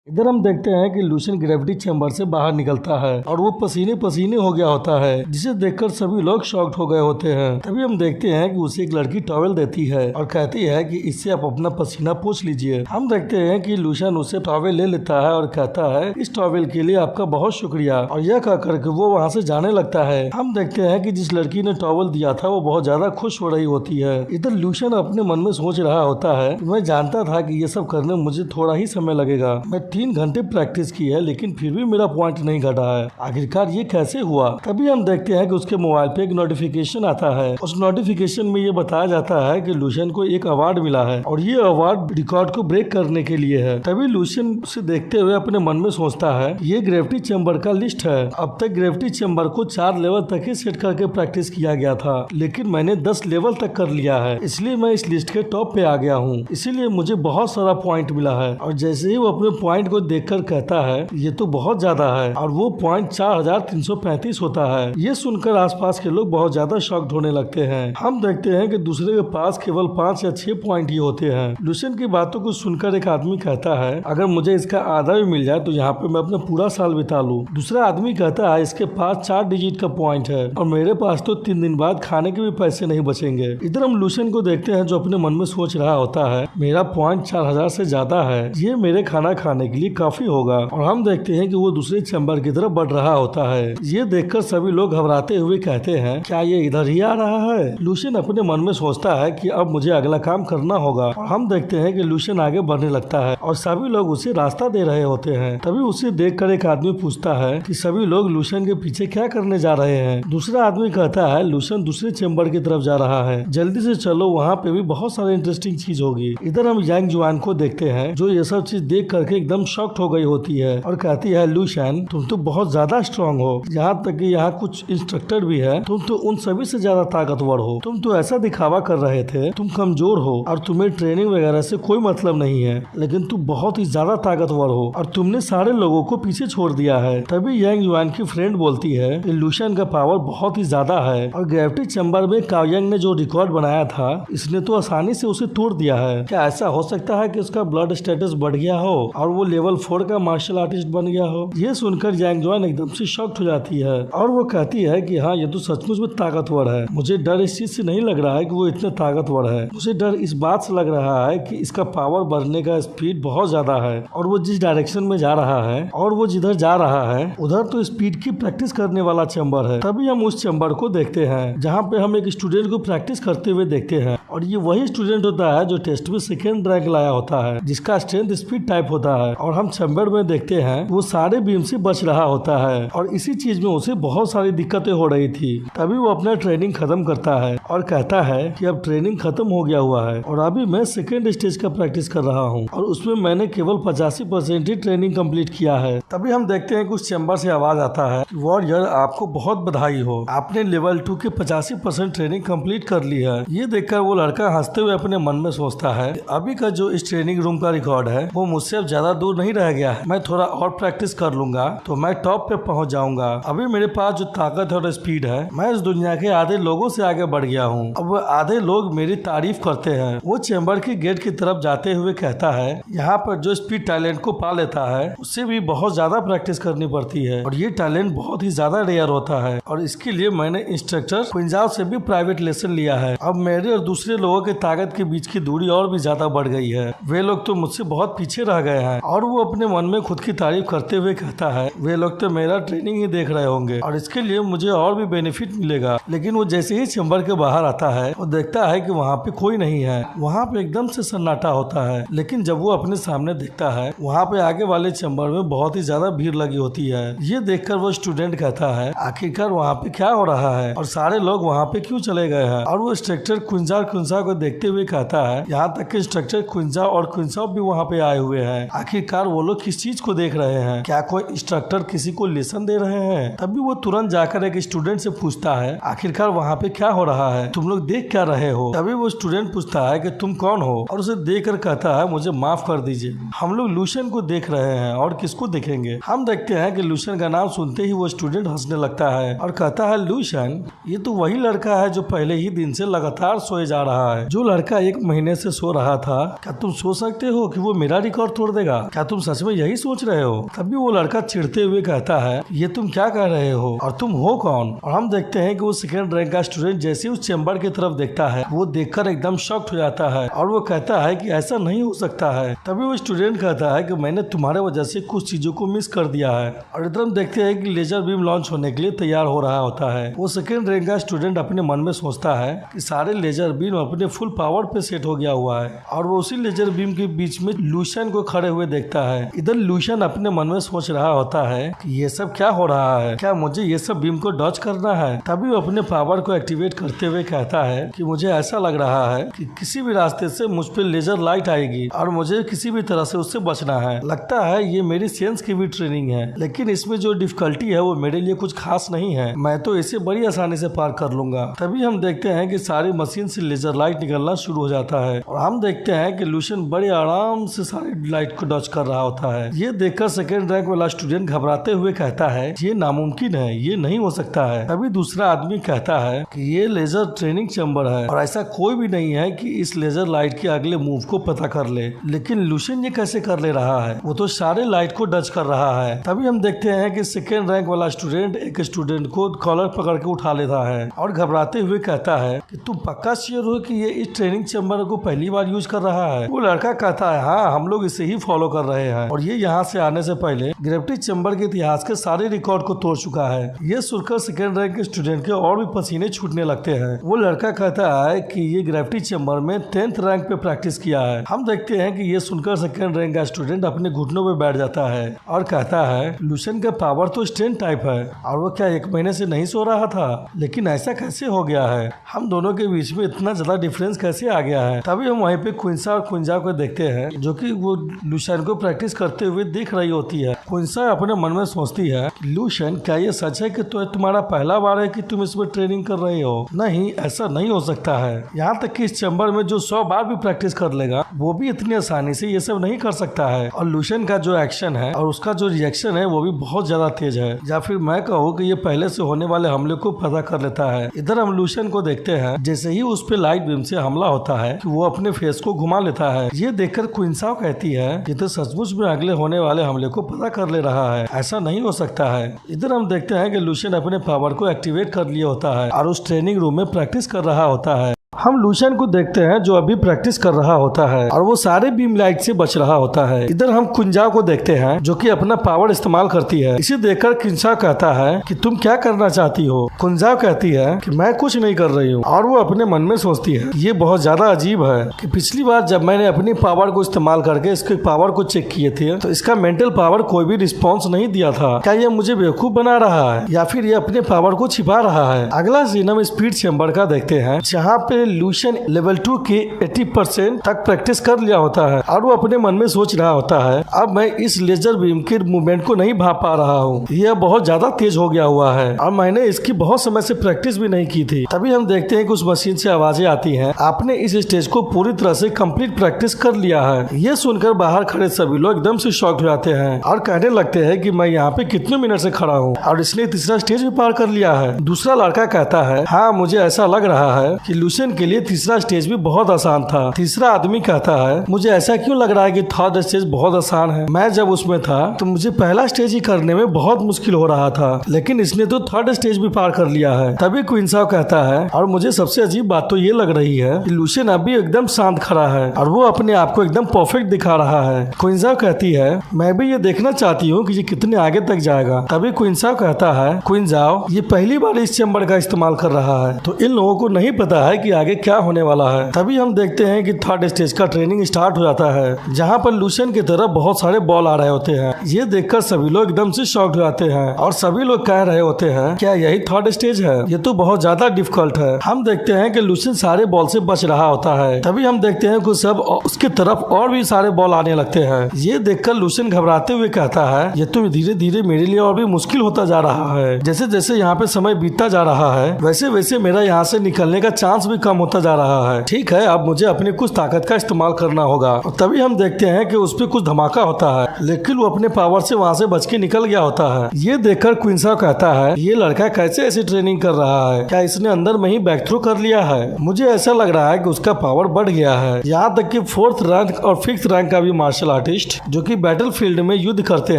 इधर हम देखते हैं कि लूशियन ग्रेविटी चैम्बर से बाहर निकलता है और वो पसीने पसीने हो गया होता है, जिसे देखकर सभी लोग शॉक्ड हो गए होते हैं। तभी हम देखते हैं कि उसे एक लड़की टॉवेल देती है और कहती है कि इससे आप अपना पसीना पोंछ लीजिए। हम देखते हैं कि लूशियन उसे टॉवेल ले लेता है और कहता है इस टॉवेल के लिए आपका बहुत शुक्रिया, और यह कहकर के वो वहाँ से जाने लगता है। हम देखते हैं कि जिस लड़की ने टॉवेल दिया था वो बहुत ज्यादा खुश हो रही होती है। इधर लूशियन अपने मन में सोच रहा होता है, मैं जानता था कि ये सब करने में मुझे थोड़ा ही समय लगेगा। मैं 3 घंटे प्रैक्टिस की है लेकिन फिर भी मेरा पॉइंट नहीं घटा है। आखिरकार ये कैसे हुआ? तभी हम देखते हैं कि उसके मोबाइल पे एक नोटिफिकेशन आता है। उस नोटिफिकेशन में ये बताया जाता है कि लूशियन को एक अवार्ड मिला है और ये अवार्ड रिकॉर्ड को ब्रेक करने के लिए है। तभी लूशियन उसे देखते हुए अपने मन में सोचता है ये ग्रेविटी चैम्बर का लिस्ट है। अब तक ग्रेविटी चैम्बर को 4 लेवल तक ही सेट करके प्रैक्टिस किया गया था, लेकिन मैंने 10 लेवल तक कर लिया है, इसलिए मैं इस लिस्ट के टॉप पे आ गया हूँ। इसीलिए मुझे बहुत सारा पॉइंट मिला है। और जैसे ही वो अपने पॉइंट को देखकर कहता है ये तो बहुत ज्यादा है, और वो पॉइंट 4335 होता है। ये सुनकर आसपास के लोग बहुत ज्यादा शॉक्ड होने लगते हैं। हम देखते हैं कि दूसरे के पास केवल 5 या 6 पॉइंट ही होते हैं। लूशियन की बातों को सुनकर एक आदमी कहता है अगर मुझे इसका आधा भी मिल जाए तो यहाँ पे मैं अपना पूरा साल बिता लूं। दूसरा आदमी कहता है इसके पास 4 डिजिट का पॉइंट है और मेरे पास तो 3 दिन बाद खाने के भी पैसे नहीं बचेंगे। इधर हम लूशियन को देखते हैं जो अपने मन में सोच रहा होता है मेरा पॉइंट 4000 से ज्यादा है, ये मेरे खाना खाने के लिए काफी होगा। और हम देखते हैं कि वो दूसरे चैम्बर की तरफ बढ़ रहा होता है। ये देखकर सभी लोग घबराते हुए कहते हैं क्या ये इधर ही आ रहा है? लूशियन अपने मन में सोचता है कि अब मुझे अगला काम करना होगा। और हम देखते हैं कि लूशियन आगे बढ़ने लगता है और सभी लोग उसे रास्ता दे रहे होते हैं। तभी उसे देखकर एक आदमी पूछता है कि सभी लोग लूशियन के पीछे क्या करने जा रहे हैं? दूसरा आदमी कहता है लूशियन दूसरे चैम्बर की तरफ जा रहा है, जल्दी से चलो, वहाँ पे भी बहुत सारी इंटरेस्टिंग चीज होगी। इधर हम यांग जुआन को देखते हैं जो ये सब चीज देख करके एकदम शॉक्ड हो गई होती है और कहती है लूशियन तुम तो बहुत ज्यादा स्ट्रांग हो, यहाँ तक कि यहाँ कुछ इंस्ट्रक्टर भी है, तुम तो उन सभी से ज्यादा ताकतवर हो। तुम तो ऐसा दिखावा कर रहे थे तुम कमजोर हो और तुम्हें ट्रेनिंग वगैरह से कोई मतलब नहीं है, लेकिन तुम बहुत ही ज्यादा ताकतवर हो और तुमने सारे लोगों को पीछे छोड़ दिया है। तभी यांग जुआन की फ्रेंड बोलती है कि लूशियन का पावर बहुत ही ज्यादा है और ग्रेविटी चैम्बर में काओयांग ने जो रिकॉर्ड बनाया था इसने तो आसानी से उसे तोड़ दिया है। क्या ऐसा हो सकता है कि उसका ब्लड स्टेटस बढ़ गया हो और वो लेवल 4 का मार्शल आर्टिस्ट बन गया हो? ये सुनकर यांग जुआन एकदम से शॉक्ड हो जाती है और वो कहती है कि हाँ ये तो सचमुच में ताकतवर है। मुझे डर इस चीज से नहीं लग रहा है कि वो इतना ताकतवर है, मुझे डर इस बात से लग रहा है कि इसका पावर बढ़ने का स्पीड बहुत ज्यादा है और वो जिस डायरेक्शन में जा रहा है और वो जिधर जा रहा है उधर तो स्पीड की प्रैक्टिस करने वाला चैम्बर है। तभी हम उस चैम्बर को देखते हैं जहाँ पे हम एक स्टूडेंट को प्रैक्टिस करते हुए देखते हैं और ये वही स्टूडेंट होता है जो टेस्ट में 2nd रैंक लाया होता है, जिसका स्ट्रेंथ स्पीड टाइप होता है। और हम चैम्बर में देखते हैं वो सारे बीम से बच रहा होता है और इसी चीज में उसे बहुत सारी दिक्कतें हो रही थी। तभी वो अपना ट्रेनिंग खत्म करता है और कहता है कि अब ट्रेनिंग खत्म हो गया हुआ है और अभी मैं 2nd स्टेज का प्रैक्टिस कर रहा हूँ और उसमें मैंने केवल 85% ही ट्रेनिंग कंप्लीट किया है। तभी हम देखते हैं कि उस चैम्बर से आवाज आता है वॉरियर आपको बहुत बधाई हो, आपने लेवल 2 के 85% ट्रेनिंग कंप्लीट कर ली है। ये देखकर वो लड़का हंसते हुए अपने मन में सोचता है अभी का जो इस ट्रेनिंग रूम का रिकॉर्ड है वो मुझसे अब ज्यादा दूर नहीं रह गया है, मैं थोड़ा और प्रैक्टिस कर लूंगा तो मैं टॉप पे पहुंच जाऊंगा। अभी मेरे पास जो ताकत और स्पीड है मैं इस दुनिया के आधे लोगों से आगे बढ़ गया हूँ, अब आधे लोग मेरी तारीफ करते हैं। वो चैम्बर की गेट की तरफ जाते हुए कहता है यहाँ पर जो स्पीड टैलेंट को पा लेता है उससे भी बहुत ज्यादा प्रैक्टिस करनी पड़ती है और ये टैलेंट बहुत ही ज्यादा रेयर होता है और इसके लिए मैंने इंस्ट्रक्टर पंजाब से भी प्राइवेट लेसन लिया है। अब मेरे और दूसरे लोगों के ताकत के बीच की दूरी और भी ज्यादा बढ़ गई है, वे लोग तो मुझसे बहुत पीछे रह गए हैं। और वो अपने मन में खुद की तारीफ करते हुए कहता है वे लोग तो मेरा ट्रेनिंग ही देख रहे होंगे और इसके लिए मुझे और भी बेनिफिट मिलेगा। लेकिन वो जैसे ही चैम्बर के बाहर आता है वो देखता है कि वहाँ पे कोई नहीं है, वहाँ पे एकदम से सन्नाटा होता है। लेकिन जब वो अपने सामने देखता है वहाँ पे आगे वाले चैम्बर में बहुत ही ज्यादा भीड़ लगी होती है। ये देखकर वो स्टूडेंट कहता है आखिरकार वहाँ पे क्या हो रहा है और सारे लोग वहाँ पे क्यों चले गए हैं? और वो इंस्ट्रक्टर कुंजा को देखते हुए कहता है यहाँ तक कि इंस्ट्रक्टर कुंजा और कुंसॉफ भी वहाँ पे आए हुए हैं, आखिरकार वो लोग किस चीज को देख रहे हैं? क्या कोई इंस्ट्रक्टर किसी को लेसन दे रहे हैं? तभी वो तुरंत जाकर एक स्टूडेंट से पूछता है आखिरकार वहाँ पे क्या हो रहा है, तुम लोग देख क्या रहे हो? तभी वो स्टूडेंट पूछता है कि तुम कौन हो और उसे देखकर कहता है मुझे माफ कर दीजिए, हम लोग लूशियन को देख रहे हैं और किसको देखेंगे? हम देखते हैं कि लूशियन का नाम सुनते ही वो स्टूडेंट हंसने लगता है और कहता है लूशियन ये तो वही लड़का है जो पहले ही दिन से लगातार सोए जा रहा है, जो लड़का 1 महीने से सो रहा था। क्या तुम सोच सकते हो कि वो मेरा रिकॉर्ड तोड़ देगा? क्या तुम सच में यही सोच रहे हो? तभी वो लड़का चिढ़ते हुए कहता है ये तुम क्या कह रहे हो और तुम हो कौन? और हम देखते हैं कि वो सेकंड रैंक का स्टूडेंट जैसे ही उस चैम्बर की तरफ देखता है वो देखकर एकदम शॉक्ड हो जाता है और वो कहता है कि ऐसा नहीं हो सकता है। तभी वो स्टूडेंट कहता है कि मैंने तुम्हारे वजह से कुछ चीजों को मिस कर दिया है। और इधर हम देखते हैं कि लेजर बीम लॉन्च होने के लिए तैयार हो रहा होता है। वो सेकंड रैंक का स्टूडेंट अपने मन में सोचता है कि सारे लेजर बीम अपने फुल पावर पे सेट हो गया हुआ है और वो उसी लेजर बीम के बीच में लूशन को खड़े हुए देखता है। इधर लूशन अपने मन में सोच रहा होता है कि ये सब क्या हो रहा है, क्या मुझे ये सब बीम को डॉज करना है? तभी वो अपने पावर को एक्टिवेट करते हुए कहता है कि मुझे ऐसा लग रहा है कि किसी भी रास्ते से मुझ पे लेजर लाइट आएगी और मुझे किसी भी तरह से उससे बचना है। लगता है ये मेरी सेंस की भी ट्रेनिंग है, लेकिन इसमें जो डिफिकल्टी है वो मेरे लिए कुछ खास नहीं है, मैं तो इसे बड़ी आसानी से पार कर लूंगा। तभी हम देखते हैं कि सारी मशीन से लेजर लाइट निकलना शुरू हो जाता है और हम देखते हैं कि लूशन बड़े आराम से सारी लाइट को डॉज कर रहा होता है। ये देखकर सेकेंड रैंक वाला स्टूडेंट घबराते हुए कहता है ये नामुमकिन है, ये नहीं हो सकता है। तभी दूसरा आदमी कहता है कि ये लेजर ट्रेनिंग चैम्बर है और ऐसा कोई भी नहीं है कि इस लेजर लाइट के अगले मूव को पता कर ले। लेकिन लूशन ये कैसे कर ले रहा है? वो तो सारे लाइट को डच कर रहा है। तभी हम देखते हैं कि सेकेंड रैंक वाला स्टूडेंट एक स्टूडेंट को कॉलर पकड़ के उठा लेता है और घबराते हुए कहता है कि तुम पक्का श्योर हो कि ये इस ट्रेनिंग चैम्बर को पहली बार यूज कर रहा है? वो लड़का कहता है हाँ, हम लोग इसे ही फॉलो कर रहे हैं और ये यहाँ से आने से पहले ग्रेविटी चैम्बर के इतिहास के सारे रिकॉर्ड को तोड़ चुका है। ये सुनकर सेकेंड रैंक के स्टूडेंट के और भी पसीने छूटने लगते हैं। वो लड़का कहता है कि ये ग्रेविटी चैम्बर में 10th रैंक पे प्रैक्टिस किया है। हम देखते हैं कि ये सुनकर सेकेंड रैंक का स्टूडेंट अपने घुटनों पे बैठ जाता है और कहता है लूशन का पावर तो स्ट्रेंथ टाइप है और वो क्या 1 महीने से नहीं सो रहा था? लेकिन ऐसा कैसे हो गया है? हम दोनों के बीच में इतना ज्यादा डिफरेंस कैसे आ गया है? तभी हम वहीं पे क्विंसा और क्विंजा को देखते हैं जो कि वो लूशन को प्रैक्टिस करते हुए देख रही होती है। क्विंसा अपने मन में सोचती है लूशन क्या ये सच है कि तो तुम्हारा पहला बार है कि तुम इसमें ट्रेनिंग कर रहे हो? नहीं, ऐसा नहीं हो सकता है। यहाँ तक कि इस चैम्बर में जो 100 बार भी प्रैक्टिस कर लेगा वो भी इतनी आसानी से ये सब नहीं कर सकता है। और लूशन का जो एक्शन है और उसका जो रिएक्शन है वो भी बहुत ज्यादा तेज है, या फिर मैं कहूँ कि ये पहले से होने वाले हमले को पता कर लेता है। इधर हम लूशन को देखते हैं जैसे ही उस पे लाइट बीम से हमला होता है कि वो अपने फेस को घुमा लेता है। ये देखकर क्विंसा कहती है कि तो सचमुच में अगले होने वाले हमले को पता कर ले रहा है, ऐसा नहीं हो सकता है। इधर हम देखते हैं कि लूशन अपने पावर को एक्टिवेट कर लिया होता है और उस ट्रेनिंग रूम में प्रैक्टिस कर रहा होता है। हम लूशन को देखते हैं जो अभी प्रैक्टिस कर रहा होता है और वो सारे बीम लाइट से बच रहा होता है। इधर हम कुंजा को देखते हैं जो कि अपना पावर इस्तेमाल करती है। इसे देखकर कुंजा कहता है कि तुम क्या करना चाहती हो? कुंजा कहती है कि मैं कुछ नहीं कर रही हूँ और वो अपने मन में सोचती है ये बहुत ज्यादा अजीब है कि पिछली बार जब मैंने अपनी पावर को इस्तेमाल करके इसके पावर को चेक किए थे तो इसका मेंटल पावर कोई भी रिस्पॉन्स नहीं दिया था। क्या ये मुझे बेवकूफ बना रहा है या फिर ये अपने पावर को छिपा रहा है? अगला सीन हम स्पीड चैम्बर का देखते हैं जहाँ पे लूशन लेवल 2 के 80% तक प्रैक्टिस कर लिया होता है और वो अपने मन में सोच रहा होता है अब मैं इस लेजर बीम के मूवमेंट को नहीं भाप पा रहा हूँ, यह बहुत ज्यादा तेज हो गया हुआ है और मैंने इसकी बहुत समय से प्रैक्टिस भी नहीं की थी। तभी हम देखते हैं कि उस मशीन से आवाजें आती हैं, आपने इस स्टेज को पूरी तरह से कंप्लीट प्रैक्टिस कर लिया है। ये सुनकर बाहर खड़े सभी लोग एकदम से शॉक्ड हो जाते हैं और कहने लगते हैं कि मैं यहाँ पे कितने मिनट से खड़ा हूँ और इसने तीसरा स्टेज भी पार कर लिया है। दूसरा लड़का कहता है हाँ, मुझे ऐसा लग रहा है कि लूशन के लिए तीसरा स्टेज भी बहुत आसान था। तीसरा आदमी कहता है मुझे ऐसा क्यों लग रहा है कि थर्ड स्टेज बहुत आसान है, मैं जब उसमें था तो मुझे पहला स्टेज ही करने में बहुत मुश्किल हो रहा था लेकिन इसने तो थर्ड स्टेज भी पार कर लिया है। तभी क्विंसा कहता है और मुझे सबसे अजीब बात तो ये लग रही है कि लूशन अभी एकदम शांत खड़ा है और वो अपने आप को एकदम परफेक्ट दिखा रहा है। क्विंसा कहती है मैं भी ये देखना चाहती हूँ कि ये कितने आगे तक जाएगा। तभी क्विंसा कहता है क्विंजाओ ये पहली बार इस चैम्बर का इस्तेमाल कर रहा है तो इन लोगों को नहीं पता है कि आगे क्या होने वाला है। तभी हम देखते हैं कि थर्ड स्टेज का ट्रेनिंग स्टार्ट हो जाता है जहाँ पर लूशन की तरफ बहुत सारे बॉल आ रहे होते हैं। ये देखकर सभी लोग एकदम से शॉक्ड हो जाते हैं और सभी लोग कह रहे होते हैं क्या यही थर्ड स्टेज है? ये तो बहुत ज्यादा डिफिकल्ट है। हम देखते हैं कि लूशन सारे बॉल से बच रहा होता है। तभी हम देखते हैं कि सब उसकी तरफ और भी सारे बॉल आने लगते हैं। ये देखकर लूशन घबराते हुए कहता है ये तो धीरे धीरे मेरे लिए और भी मुश्किल होता जा रहा है। जैसे जैसे यहाँ पे समय बीतता जा रहा है वैसे वैसे मेरा यहाँ से निकलने का चांस भी कम होता जा रहा है। ठीक है, अब मुझे अपनी कुछ ताकत का इस्तेमाल करना होगा। और तभी हम देखते हैं कि उस पर कुछ धमाका होता है, लेकिन वो अपने पावर से वहाँ से बच के निकल गया होता है। ये देखकर क्विंसा कहता है ये लड़का कैसे ऐसी ट्रेनिंग कर रहा है, क्या इसने अंदर में ही बैक थ्रू कर लिया है। मुझे ऐसा लग रहा है कि उसका पावर बढ़ गया है, यहाँ तक कि 4th रैंक और 5th रैंक का भी मार्शल आर्टिस्ट जो कि बैटल फील्ड में युद्ध करते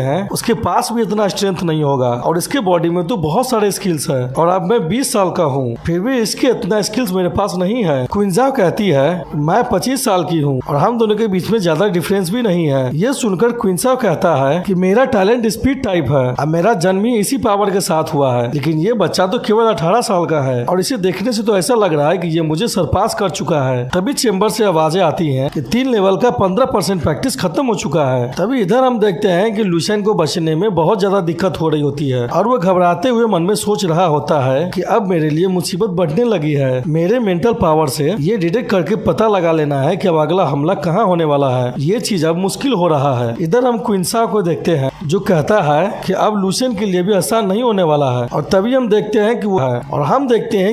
हैं उसके पास भी इतना स्ट्रेंथ नहीं होगा। और इसके बॉडी में तो बहुत सारे स्किल्स है और अब मैं 20 साल का हूँ, फिर भी इसके इतना स्किल्स मेरे पास नहीं है। क्विंसा कहती है मैं 25 साल की हूँ और हम दोनों के बीच में ज्यादा डिफरेंस भी नहीं है। ये सुनकर क्विंसा कहता है कि मेरा टैलेंट स्पीड टाइप है, अब मेरा जन्म ही इसी पावर के साथ हुआ है, लेकिन ये बच्चा तो केवल 18 साल का है और इसे देखने से तो ऐसा लग रहा है कि ये मुझे सरपास कर चुका है। तभी चेंबर से आवाजें आती हैं कि 3 लेवल का 15% प्रैक्टिस खत्म हो चुका है। तभी इधर हम देखते हैं कि लुशियन को बचने में बहुत ज्यादा दिक्कत हो रही होती है और वो घबराते हुए मन में सोच रहा होता है कि अब मेरे लिए मुसीबत बढ़ने लगी है। मेरे मेंटल पावर से ये डिटेक्ट करके पता लगा लेना है कि अब अगला हमला कहाँ होने वाला है। ये चीज अब मुश्किल हो रहा है। इधर हम क्विंसा को देखते हैं जो कहता है कि अब लुशियन के लिए भी आसान नहीं होने वाला है। और तभी हम देखते हैं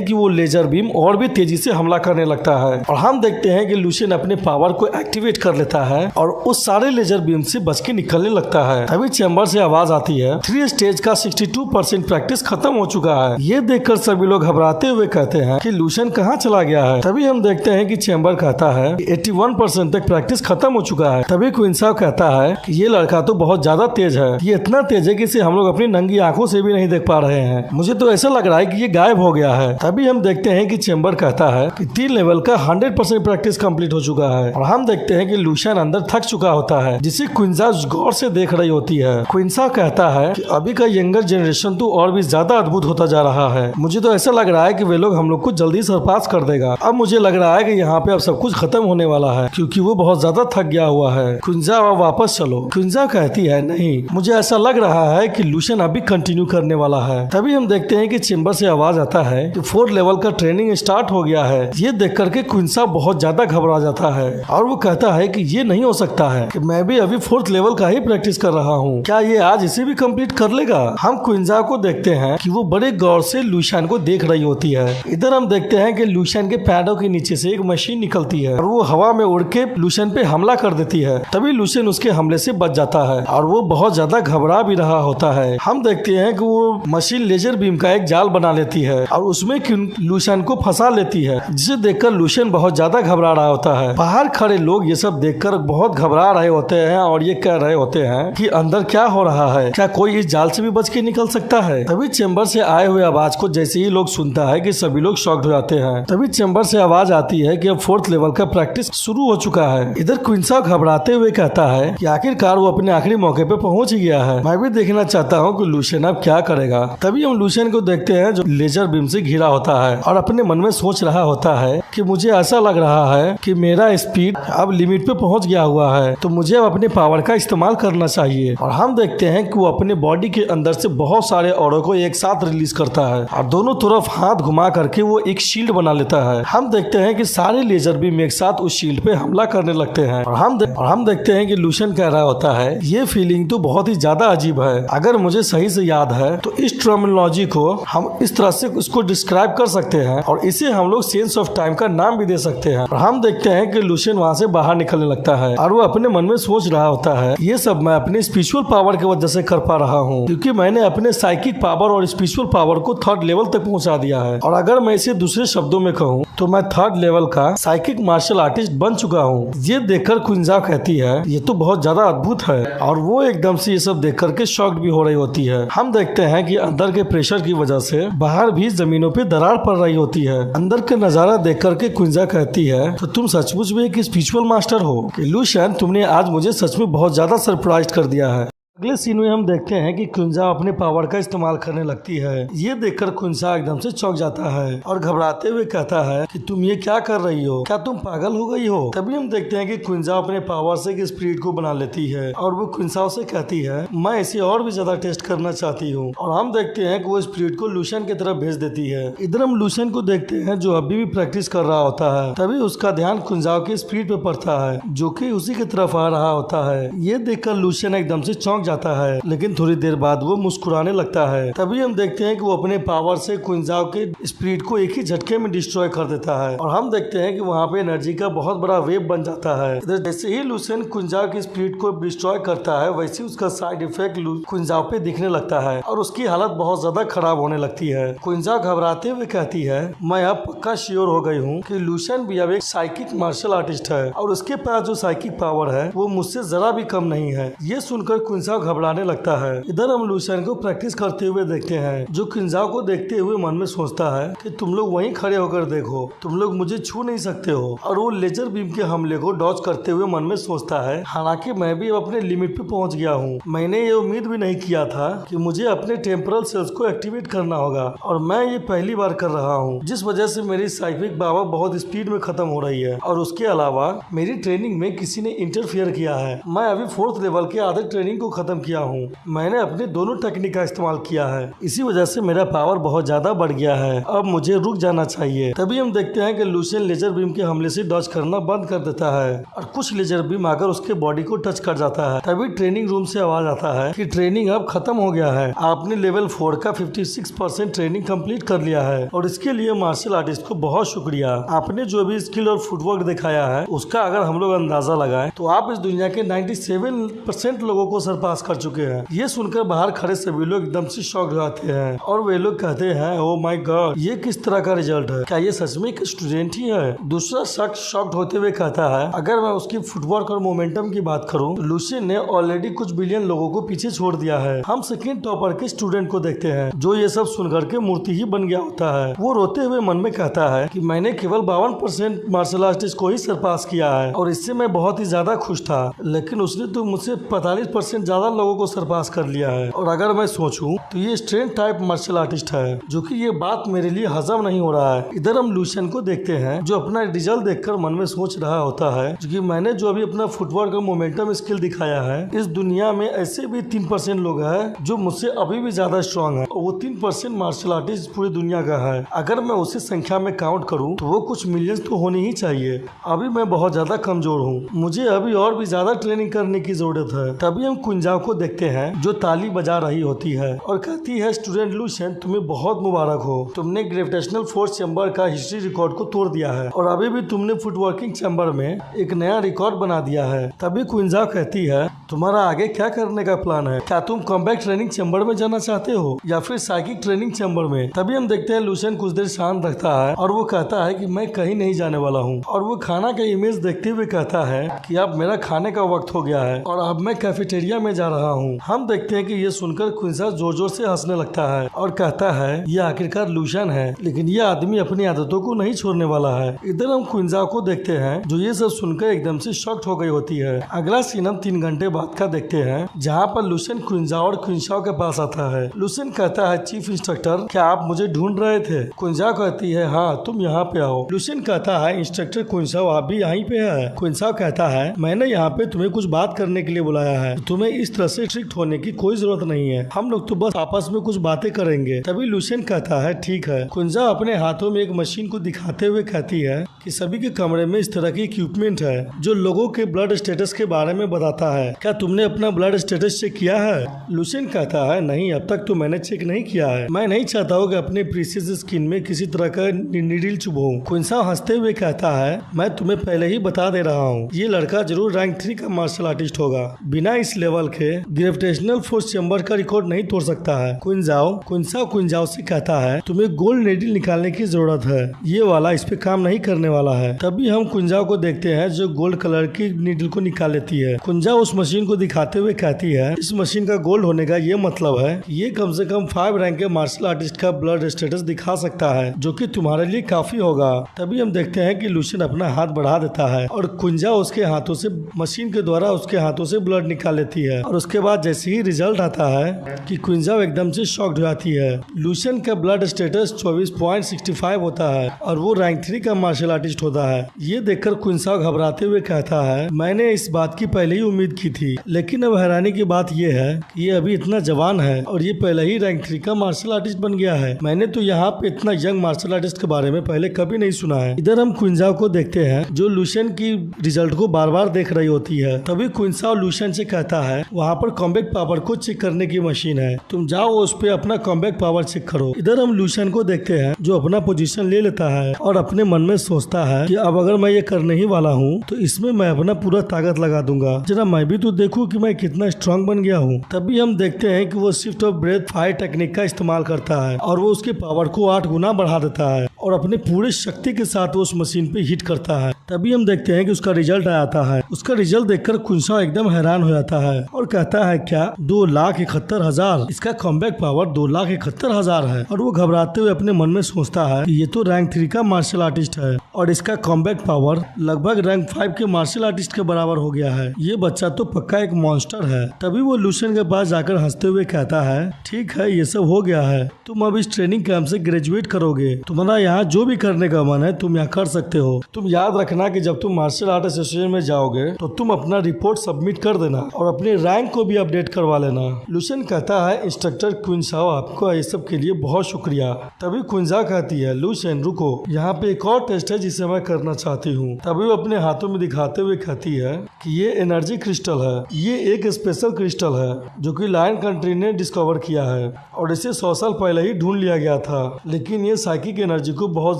कि वो लेजर बीम और भी तेजी से हमला करने लगता है और हम देखते हैं कि लुशियन अपने पावर को एक्टिवेट कर लेता है और उस सारे लेजर बीम से बच के निकलने लगता है। तभी चेंबर से आवाज आती है 3 स्टेज का 62% प्रैक्टिस खत्म हो चुका है। ये देखकर सभी लोग घबराते हुए कहते हैं कि लुशियन कहाँ चला गया है। तभी हम देखते हैं कि चेंबर कहता है 81% तक प्रैक्टिस खत्म हो चुका है। तभी क्विंसा कहता है कि ये लड़का तो बहुत ज्यादा तेज है, ये इतना तेज है कि इसे हम लोग अपनी नंगी आंखों से भी नहीं देख पा रहे हैं। मुझे तो ऐसा लग रहा है कि ये गायब हो गया है। तभी हम देखते हैं कि चेंबर कहता है कि 3 लेवल का 100% प्रैक्टिस कंप्लीट हो चुका है और हम देखते हैं कि लुशियन अंदर थक चुका होता है, जिसे क्विंसा गौर से देख रही होती है। क्विंसा कहता है कि अभी का यंगर जनरेशन तो और भी ज्यादा अद्भुत होता जा रहा है। मुझे तो ऐसा लग रहा है कि वे लोग हम लोग को जल्दी सरपास कर देगा। अब मुझे लग रहा है कि यहाँ पे अब सब कुछ खत्म होने वाला है क्योंकि वो बहुत ज्यादा थक गया हुआ है। क्विंसा अब वापस चलो। क्विंसा कहती है नहीं, मुझे ऐसा लग रहा है कि लुशियन अभी कंटिन्यू करने वाला है। तभी हम देखते हैं कि चेंबर से आवाज आता है कि 4 लेवल का ट्रेनिंग स्टार्ट हो गया है। ये देख करके क्विंसा बहुत ज्यादा घबरा जाता है और वो कहता है कि ये नहीं हो सकता है कि मैं भी अभी 4th लेवल का ही प्रैक्टिस कर रहा हूँ, क्या ये आज इसे भी कंप्लीट कर लेगा। हम क्विंसा को देखते हैं कि वो बड़े गौर से लुशियन को देख रही होती है। इधर हम देखते हैं कि लुशियन के पैरों के नीचे से एक मशीन निकलती है और वो हवा में उड़ के लुशियन पे हमला कर देती है। तभी लुशियन उसके हमले से बच जाता है और वो बहुत ज्यादा घबरा भी रहा होता है। हम देखते हैं कि वो मशीन लेजर बीम का एक जाल बना लेती है और उसमें लुशियन को फंसा लेती है, जिसे देखकर लुशियन बहुत ज्यादा घबरा रहा होता है। बाहर खड़े लोग ये सब देखकर बहुत घबरा रहे होते हैं और ये कह रहे होते हैं कि अंदर क्या हो रहा है, क्या कोई इस जाल से भी बच के निकल सकता है। तभी चेंबर से आए हुए आवाज को जैसे ही लोग सुनता है कि सभी लोग शॉक्ड हो जाते हैं। तभी चेंबर से आवाज आती है कि अब 4th लेवल का प्रैक्टिस शुरू हो चुका है। इधर क्विंसा घबराते हुए कहता है कि आखिरकार वो अपने आखिरी मौके पे पहुंच गया है। मैं भी देखना चाहता हूँ कि लुशियन अब क्या करेगा। तभी हम लुशियन को देखते हैं जो लेजर बीम से घिरा होता है और अपने मन में सोच रहा होता है कि मुझे ऐसा लग रहा है कि मेरा स्पीड अब लिमिट पे पहुंच गया हुआ है, तो मुझे अब अपने पावर का इस्तेमाल करना चाहिए। और हम देखते हैं कि वो अपने बॉडी के अंदर से बहुत सारे औरों को एक साथ रिलीज करता है और दोनों तरफ हाथ घुमा करके वो एक शील्ड बना लेता है। हम देखते हैं कि सारे लेजर बीम एक साथ उस शील्ड पे हमला करने लगते हैं और हम देखते हैं कि लुशियन कह रहा होता है ये फीलिंग तो बहुत ही ज्यादा अजीब है। अगर मुझे सही से याद है तो इस टर्मिनोलॉजी को हम इस तरह से उसको डिस्क्राइब कर सकते हैं और इसे हम लोग सेंस ऑफ टाइम का नाम भी दे सकते हैं। और हम देखते हैं कि लुशियन वहाँ से बाहर निकलने लगता है और वो अपने मन में सोच रहा होता है ये सब मैं अपनी स्पिरिचुअल पावर की वजह से कर पा रहा हूँ, क्योंकि मैंने अपने साइकिक पावर और स्पिरिचुअल पावर को 3rd लेवल तक पहुँचा दिया है। और अगर मैं इसे दूसरे शब्दों में कहूँ तो मैं 3rd लेवल का साइकिक मार्शल आर्टिस्ट बन चुका हूँ। ये देखकर क्विंसा कहती है ये तो बहुत ज्यादा अद्भुत है और वो एकदम से ये सब देख करके शॉक्ड भी हो रही होती है। हम देखते हैं कि अंदर के प्रेशर की वजह से बाहर भी जमीनों पे दरार पड़ रही होती है। अंदर का नजारा देख करके क्विंसा कहती है तो तुम सचमुच में एक स्पिरिचुअल मास्टर हो कि लुशियन, तुमने आज मुझे सच में बहुत ज्यादा सरप्राइज कर दिया है। अगले सीन में हम देखते हैं कि क्विंसा अपने पावर का इस्तेमाल करने लगती है। ये देखकर क्विंसा एकदम से चौंक जाता है और घबराते हुए कहता है कि तुम ये क्या कर रही हो, क्या तुम पागल हो गई हो। तभी हम देखते हैं कि क्विंसा अपने पावर से एक स्पिरिट को बना लेती है और वो क्विंसा से कहती है मैं इसे और भी ज्यादा टेस्ट करना चाहती हूँ। और हम देखते हैं कि वो स्पिरिट को लुशियन की तरफ भेज देती है। इधर हम लुशियन को देखते हैं जो अभी भी प्रैक्टिस कर रहा होता है। तभी उसका ध्यान क्विंसा के स्पिरिट पे पड़ता है जो कि उसी की तरफ आ रहा होता है। ये देखकर लुशियन एकदम से चौंक जाता है, लेकिन थोड़ी देर बाद वो मुस्कुराने लगता है। तभी हम देखते हैं कि वो अपने पावर से क्विंजाओ के स्पिरिट को एक ही झटके में डिस्ट्रॉय कर देता है और हम देखते हैं कि वहाँ पे एनर्जी का बहुत बड़ा वेव बन जाता है। इधर जैसे ही लुशियन क्विंजाओ के स्पिरिट को डिस्ट्रॉय करता है, वैसे उसका साइड इफेक्ट क्विंजाओ पे दिखने लगता है और उसकी हालत बहुत ज्यादा खराब होने लगती है। क्विंजाओ घबराते हुए कहती है, मैं अब पक्का श्योर हो गई हूँ कि लुशियन भी अब एक साइकिक मार्शल आर्टिस्ट है और उसके पास जो साइकिक पावर है वो मुझसे जरा भी कम नहीं है। ये सुनकर क्विंजाओ घबराने लगता है। इधर हम लुशियन को प्रैक्टिस करते हुए देखते हैं, जो क्विंजाओ को देखते हुए मन में सोचता है कि तुम लोग वहीं खड़े होकर देखो, तुम लोग मुझे छू नहीं सकते हो। और वो लेजर बीम के हमले को डॉज करते हुए मन में सोचता है, हालांकि मैं भी अपने लिमिट पे पहुंच गया हूँ। मैंने ये उम्मीद भी नहीं किया था कि मुझे अपने टेम्परल सेल्स को एक्टिवेट करना होगा और मैं ये पहली बार कर रहा हूँ, जिस वजह से मेरी साइकिक पावर बहुत स्पीड में खत्म हो रही है और उसके अलावा मेरी ट्रेनिंग में किसी ने इंटरफियर किया है। मैं अभी 4th लेवल के आधे ट्रेनिंग को खत्म किया हूँ। मैंने अपने दोनों टेक्निक का इस्तेमाल किया है, इसी वजह से मेरा पावर बहुत ज्यादा बढ़ गया है। अब मुझे रुक जाना चाहिए। तभी हम देखते हैं कि लुशियन लेजर बीम के हमले से डॉज करना बंद कर देता है और कुछ लेजर बीम आकर उसके बॉडी को टच कर जाता है। तभी ट्रेनिंग रूम से आवाज आता है कि ट्रेनिंग अब खत्म हो गया है, आपने लेवल 4 का 56% ट्रेनिंग कंप्लीट कर लिया है और इसके लिए मार्शल आर्टिस्ट को बहुत शुक्रिया। आपने जो भी स्किल और फुटवर्क दिखाया है उसका अगर हम लोग अंदाजा लगाएं तो आप इस दुनिया के 97% लोगों को सरपास कर चुके हैं। ये सुनकर बाहर खड़े सभी लोग एकदम से शॉक हो जाते हैं और वे लोग कहते हैं, ओ माय गॉड, ये किस तरह का रिजल्ट है, क्या ये सच में एक स्टूडेंट ही है। दूसरा शख्स शॉक्ड होते हुए कहता है, अगर मैं उसकी फुटवर्क और मोमेंटम की बात करूं, लुशियन ने ऑलरेडी कुछ बिलियन लोगों को पीछे छोड़ दिया है। हम सेकंड टॉपर के स्टूडेंट को देखते हैं जो ये सब सुनकर के मूर्ति ही बन गया होता है। वो रोते हुए मन में कहता है कि मैंने केवल 52% मार्शल आर्टिस्ट को ही सरपास किया है और इससे मैं बहुत ही ज्यादा खुश था, लेकिन उसने तो मुझसे 45% ज्यादा लोगों को सरपास कर लिया है और अगर मैं सोचूं तो ये स्ट्रेंथ टाइप मार्शल आर्टिस्ट है, जो कि ये बात मेरे लिए हजम नहीं हो रहा है। इधर हम लुशियन को देखते हैं जो अपना रिजल्ट देखकर मन में सोच रहा होता है कि मैंने जो अभी अपना फुटवर्क और मोमेंटम स्किल दिखाया है, इस दुनिया में ऐसे भी 3% लोग हैं जो मुझसे अभी भी ज्यादा स्ट्रॉन्ग है और वो 3% मार्शल आर्टिस्ट पूरी दुनिया का है। अगर मैं उसी संख्या में काउंट करूं तो वो कुछ मिलियंस तो होनी ही चाहिए। अभी मैं बहुत ज्यादा कमजोर हूँ, मुझे अभी और भी ज्यादा ट्रेनिंग करने की जरूरत है। तभी हम क्विंजाओ को देखते हैं जो ताली बजा रही होती है और कहती है, स्टूडेंट लुशियन, तुम्हें बहुत मुबारक हो, तुमने ग्रेविटेशनल फोर्स चैम्बर का हिस्ट्री रिकॉर्ड को तोड़ दिया है और अभी भी तुमने फुटवर्किंग चैम्बर में एक नया रिकॉर्ड बना दिया है। तभी क्विंजाओ कहती है, तुम्हारा आगे क्या करने का प्लान है, क्या तुम कॉम्बैट ट्रेनिंग चैम्बर में जाना चाहते हो या फिर साइकिक ट्रेनिंग चैम्बर में। तभी हम देखते हैं लुशियन कुछ देर शांत रखता है और वो कहता है कि मैं कहीं नहीं जाने वाला हूँ और वो खाना का इमेज देखते हुए कहता है कि अब मेरा खाने का वक्त हो गया है और अब मैं कैफेटेरिया में जा रहा हूँ। हम देखते हैं कि ये सुनकर क्विंजाओ जोर जोर से हंसने लगता है और कहता है, ये आखिरकार लुशियन है, लेकिन ये आदमी अपनी आदतों को नहीं छोड़ने वाला है। इधर हम क्विंजाओ को देखते हैं जो ये सब सुनकर एकदम से शॉक्ड हो गई होती है। अगला सीन हम 3 घंटे बाद का देखते हैं जहाँ पर लुशियन क्विंजाओ और क्विंशाओ के पास आता है। लुशियन कहता है, चीफ इंस्ट्रक्टर, क्या आप मुझे ढूंढ रहे थे। क्विंशाओ कहती है, हाँ, तुम यहाँ पे आओ। लुशियन कहता है, इंस्ट्रक्टर क्विंशाओ, आप भी यहीं पे है। क्विंशाओ कहता है, मैंने यहाँ पे तुम्हें कुछ बात करने के लिए बुलाया है, तुम्हें इस तरह से स्ट्रिक्ट होने की कोई जरूरत नहीं है, हम लोग तो बस आपस में कुछ बातें करेंगे। तभी लुशियन कहता है, ठीक है। क्विंशाओ अपने हाथों में एक मशीन को दिखाते हुए कहती है कि सभी के कमरे में इस तरह की इक्विपमेंट है जो लोगों के ब्लड स्टेटस के बारे में बताता है, क्या तुमने अपना ब्लड स्टेटस चेक किया है। लुशियन कहता है, नहीं, अब तक तो मैंने चेक नहीं किया है, मैं नहीं चाहता हूँ कि अपने प्रीशियस स्किन में किसी तरह का नीडल चुभूं। क्विंशाओ हंसते हुए कहता है, मैं तुम्हें पहले ही बता दे रहा हूँ, ये लड़का जरूर रैंक 3 का मार्शल आर्टिस्ट होगा, बिना इस लेवल के ग्रेविटेशनल फोर्स चैम्बर का रिकॉर्ड नहीं तोड़ सकता है। क्विंशाओ से कहता है, तुम्हें गोल्ड नीडल निकालने की जरूरत है, ये वाला इस पे काम नहीं करने वाला है। तभी हम क्विंशाओ को देखते हैं जो गोल्ड कलर की नीडल को निकाल लेती है। क्विंशाओ उस मशीन को दिखाते हुए कहती है, इस मशीन का गोल्ड होने का ये मतलब है ये कम से कम 5 रैंक के मार्शल आर्टिस्ट का ब्लड स्टेटस दिखा सकता है, जो कि तुम्हारे लिए काफी होगा। तभी हम देखते हैं कि लुशियन अपना हाथ बढ़ा देता है और क्विंशाओ उसके हाथों से मशीन के द्वारा उसके हाथों से ब्लड निकाल लेती है और उसके बाद जैसे ही रिजल्ट आता है कि क्विंशाओ एकदम से शॉक्ड हो जाती है। लुशियन का ब्लड स्टेटस 24.65 होता है और वो रैंक 3 का मार्शल आर्टिस्ट होता है। ये देखकर क्विंशाओ घबराते हुए कहता है, मैंने इस बात की पहले ही उम्मीद की थी, लेकिन अब हैरानी की बात ये है कि ये अभी इतना जवान है और ये पहले ही रैंक 3 का मार्शल आर्टिस्ट बन गया है। मैंने तो यहाँ पे इतना यंग मार्शल आर्टिस्ट के बारे में पहले कभी नहीं सुना है। इधर हम क्विंशाओ को देखते हैं जो लुशियन की रिजल्ट को बार बार देख रही होती है। तभी क्विंशाओ लुशियन से कहता है, वहाँ पर कॉम्बैट पावर को चेक करने की मशीन है, तुम जाओ उस पे अपना कॉम्बैट पावर चेक करो। इधर हम लूशियन को देखते हैं जो अपना पोजीशन ले लेता है और अपने मन में सोचता है कि अब अगर मैं ये करने ही वाला हूँ तो इसमें मैं अपना पूरा ताकत लगा दूंगा, जरा मैं भी तो देखूं कि मैं कितना स्ट्रांग बन गया हूँ। तभी हम देखते हैं कि वो shift of breath fire technique का इस्तेमाल करता है और वो उसके पावर को 8 गुना बढ़ा देता है और अपने पूरे शक्ति के साथ वो उस मशीन पे हिट करता है। तभी हम देखते हैं कि उसका रिजल्ट आता है। उसका रिजल्ट देखकर कुंसाओ एकदम हैरान हो जाता है और कहता है क्या 2,71,000? इसका कॉम्बैट पावर 2,71,000 है। और वो घबराते हुए अपने मन में सोचता है कि ये तो रैंक 3 का मार्शल आर्टिस्ट है और इसका कॉम्बैट पावर लगभग रैंक 5 के मार्शल आर्टिस्ट के बराबर हो गया है। ये बच्चा तो पक्का एक मॉन्स्टर है। तभी वो लूशियन के पास जाकर हंसते हुए कहता है ठीक है, ये सब हो गया है, तुम अब इस ट्रेनिंग कैंप से ग्रेजुएट करोगे, तुम्हारा यहाँ जो भी करने का मन है तुम यहाँ कर सकते हो। तुम याद रखना कि जब तुम मार्शल आर्ट एसोसिएशन में जाओगे तो तुम अपना रिपोर्ट सबमिट कर देना और अपने रैंक को भी अपडेट करवा लेना। लूशियन कहता है इंस्ट्रक्टर कुंसाओ, आपको ये सब के लिए बहुत शुक्रिया। तभी कुंजा कहती है लूशियन रुको, यहाँ पे एक और टेस्ट है जिसे मैं करना चाहती हूँ। तभी वो अपने हाथों में दिखाते हुए कहती है कि ये एनर्जी क्रिस्टल है, ये एक स्पेशल क्रिस्टल है जो कि लायन कंट्री ने डिस्कवर किया है और इसे 100 साल पहले ही ढूंढ लिया गया था, लेकिन ये साइकिक एनर्जी को बहुत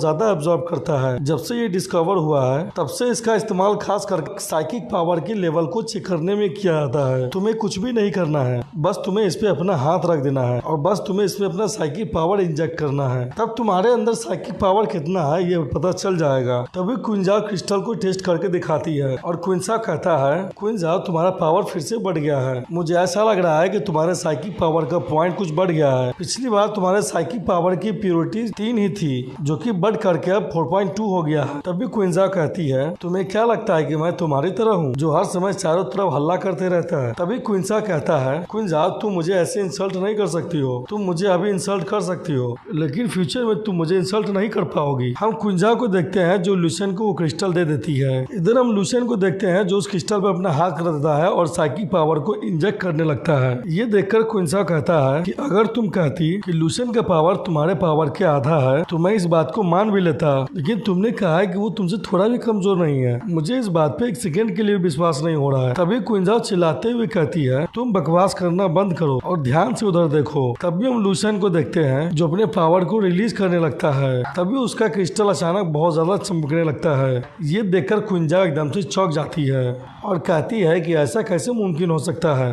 ज्यादा एब्जॉर्ब करता है। जब से ये डिस्कवर हुआ है तब से इसका इस्तेमाल खास कर साइकिक पावर के लेवल को चेक करने में किया जाता है। तुम्हें कुछ भी नहीं करना है, बस तुम्हें इस पे अपना हाथ रख देना है और बस तुम्हें इसमें अपना साइकिक पावर इंजेक्ट करना है, तब तुम्हारे अंदर साइकिक पावर कितना है ये पता चल जाएगा। तभी क्विंजा क्रिस्टल को टेस्ट करके दिखाती है और क्विंसा कहता है क्विंजा तुम्हारा पावर फिर से बढ़ गया है, मुझे ऐसा लग रहा है कि तुम्हारे साइकिक पावर का पॉइंट कुछ बढ़ गया है। पिछली बार तुम्हारे साइकिक पावर की प्योरिटी 3 ही थी जो कि बढ़ करके अब 4.2 हो गया है। तभी क्विंजा कहती है तुम्हें क्या लगता है कि मैं तुम्हारी तरह हूँ जो हर समय चारों तरफ हल्ला करते रहता है? तभी क्विंसा कहता है क्विंजा तुम मुझे ऐसे इंसल्ट नहीं कर सकती हो, तुम मुझे अभी इंसल्ट कर सकती हो लेकिन फ्यूचर में तुम मुझे इंसल्ट नहीं कर पाओगी। हम क्विंजा को देखते हैं जो लूशियन को वो क्रिस्टल दे देती है। इधर हम लूशियन को देखते हैं जो उस क्रिस्टल पर अपना हाथ रख देता है और साइकिक पावर को इंजेक्ट करने लगता है। ये देखकर क्विंसा कहता है कि अगर तुम कहती कि लूशियन का पावर तुम्हारे पावर के आधा है तो मैं इस बात को मान भी लेता, लेकिन तुमने कहा है कि वो तुमसे थोड़ा भी कमजोर नहीं है, मुझे इस बात पे एक सेकंड के लिए विश्वास नहीं हो रहा है। तभी क्विंजा चिल्लाते हुए कहती है तुम बकवास करना बंद करो और ध्यान से उधर देखो। तभी हम लूशियन को देखते हैं जो अपने पावर को रिलीज करने लगता है। तभी उसका क्रिस्टल अचानक बहुत ज्यादा चमकने लगता है। ये देखकर क्विंजा एकदम से चौंक जाती है और कहती है कि ऐसा कैसे मुमकिन हो सकता है।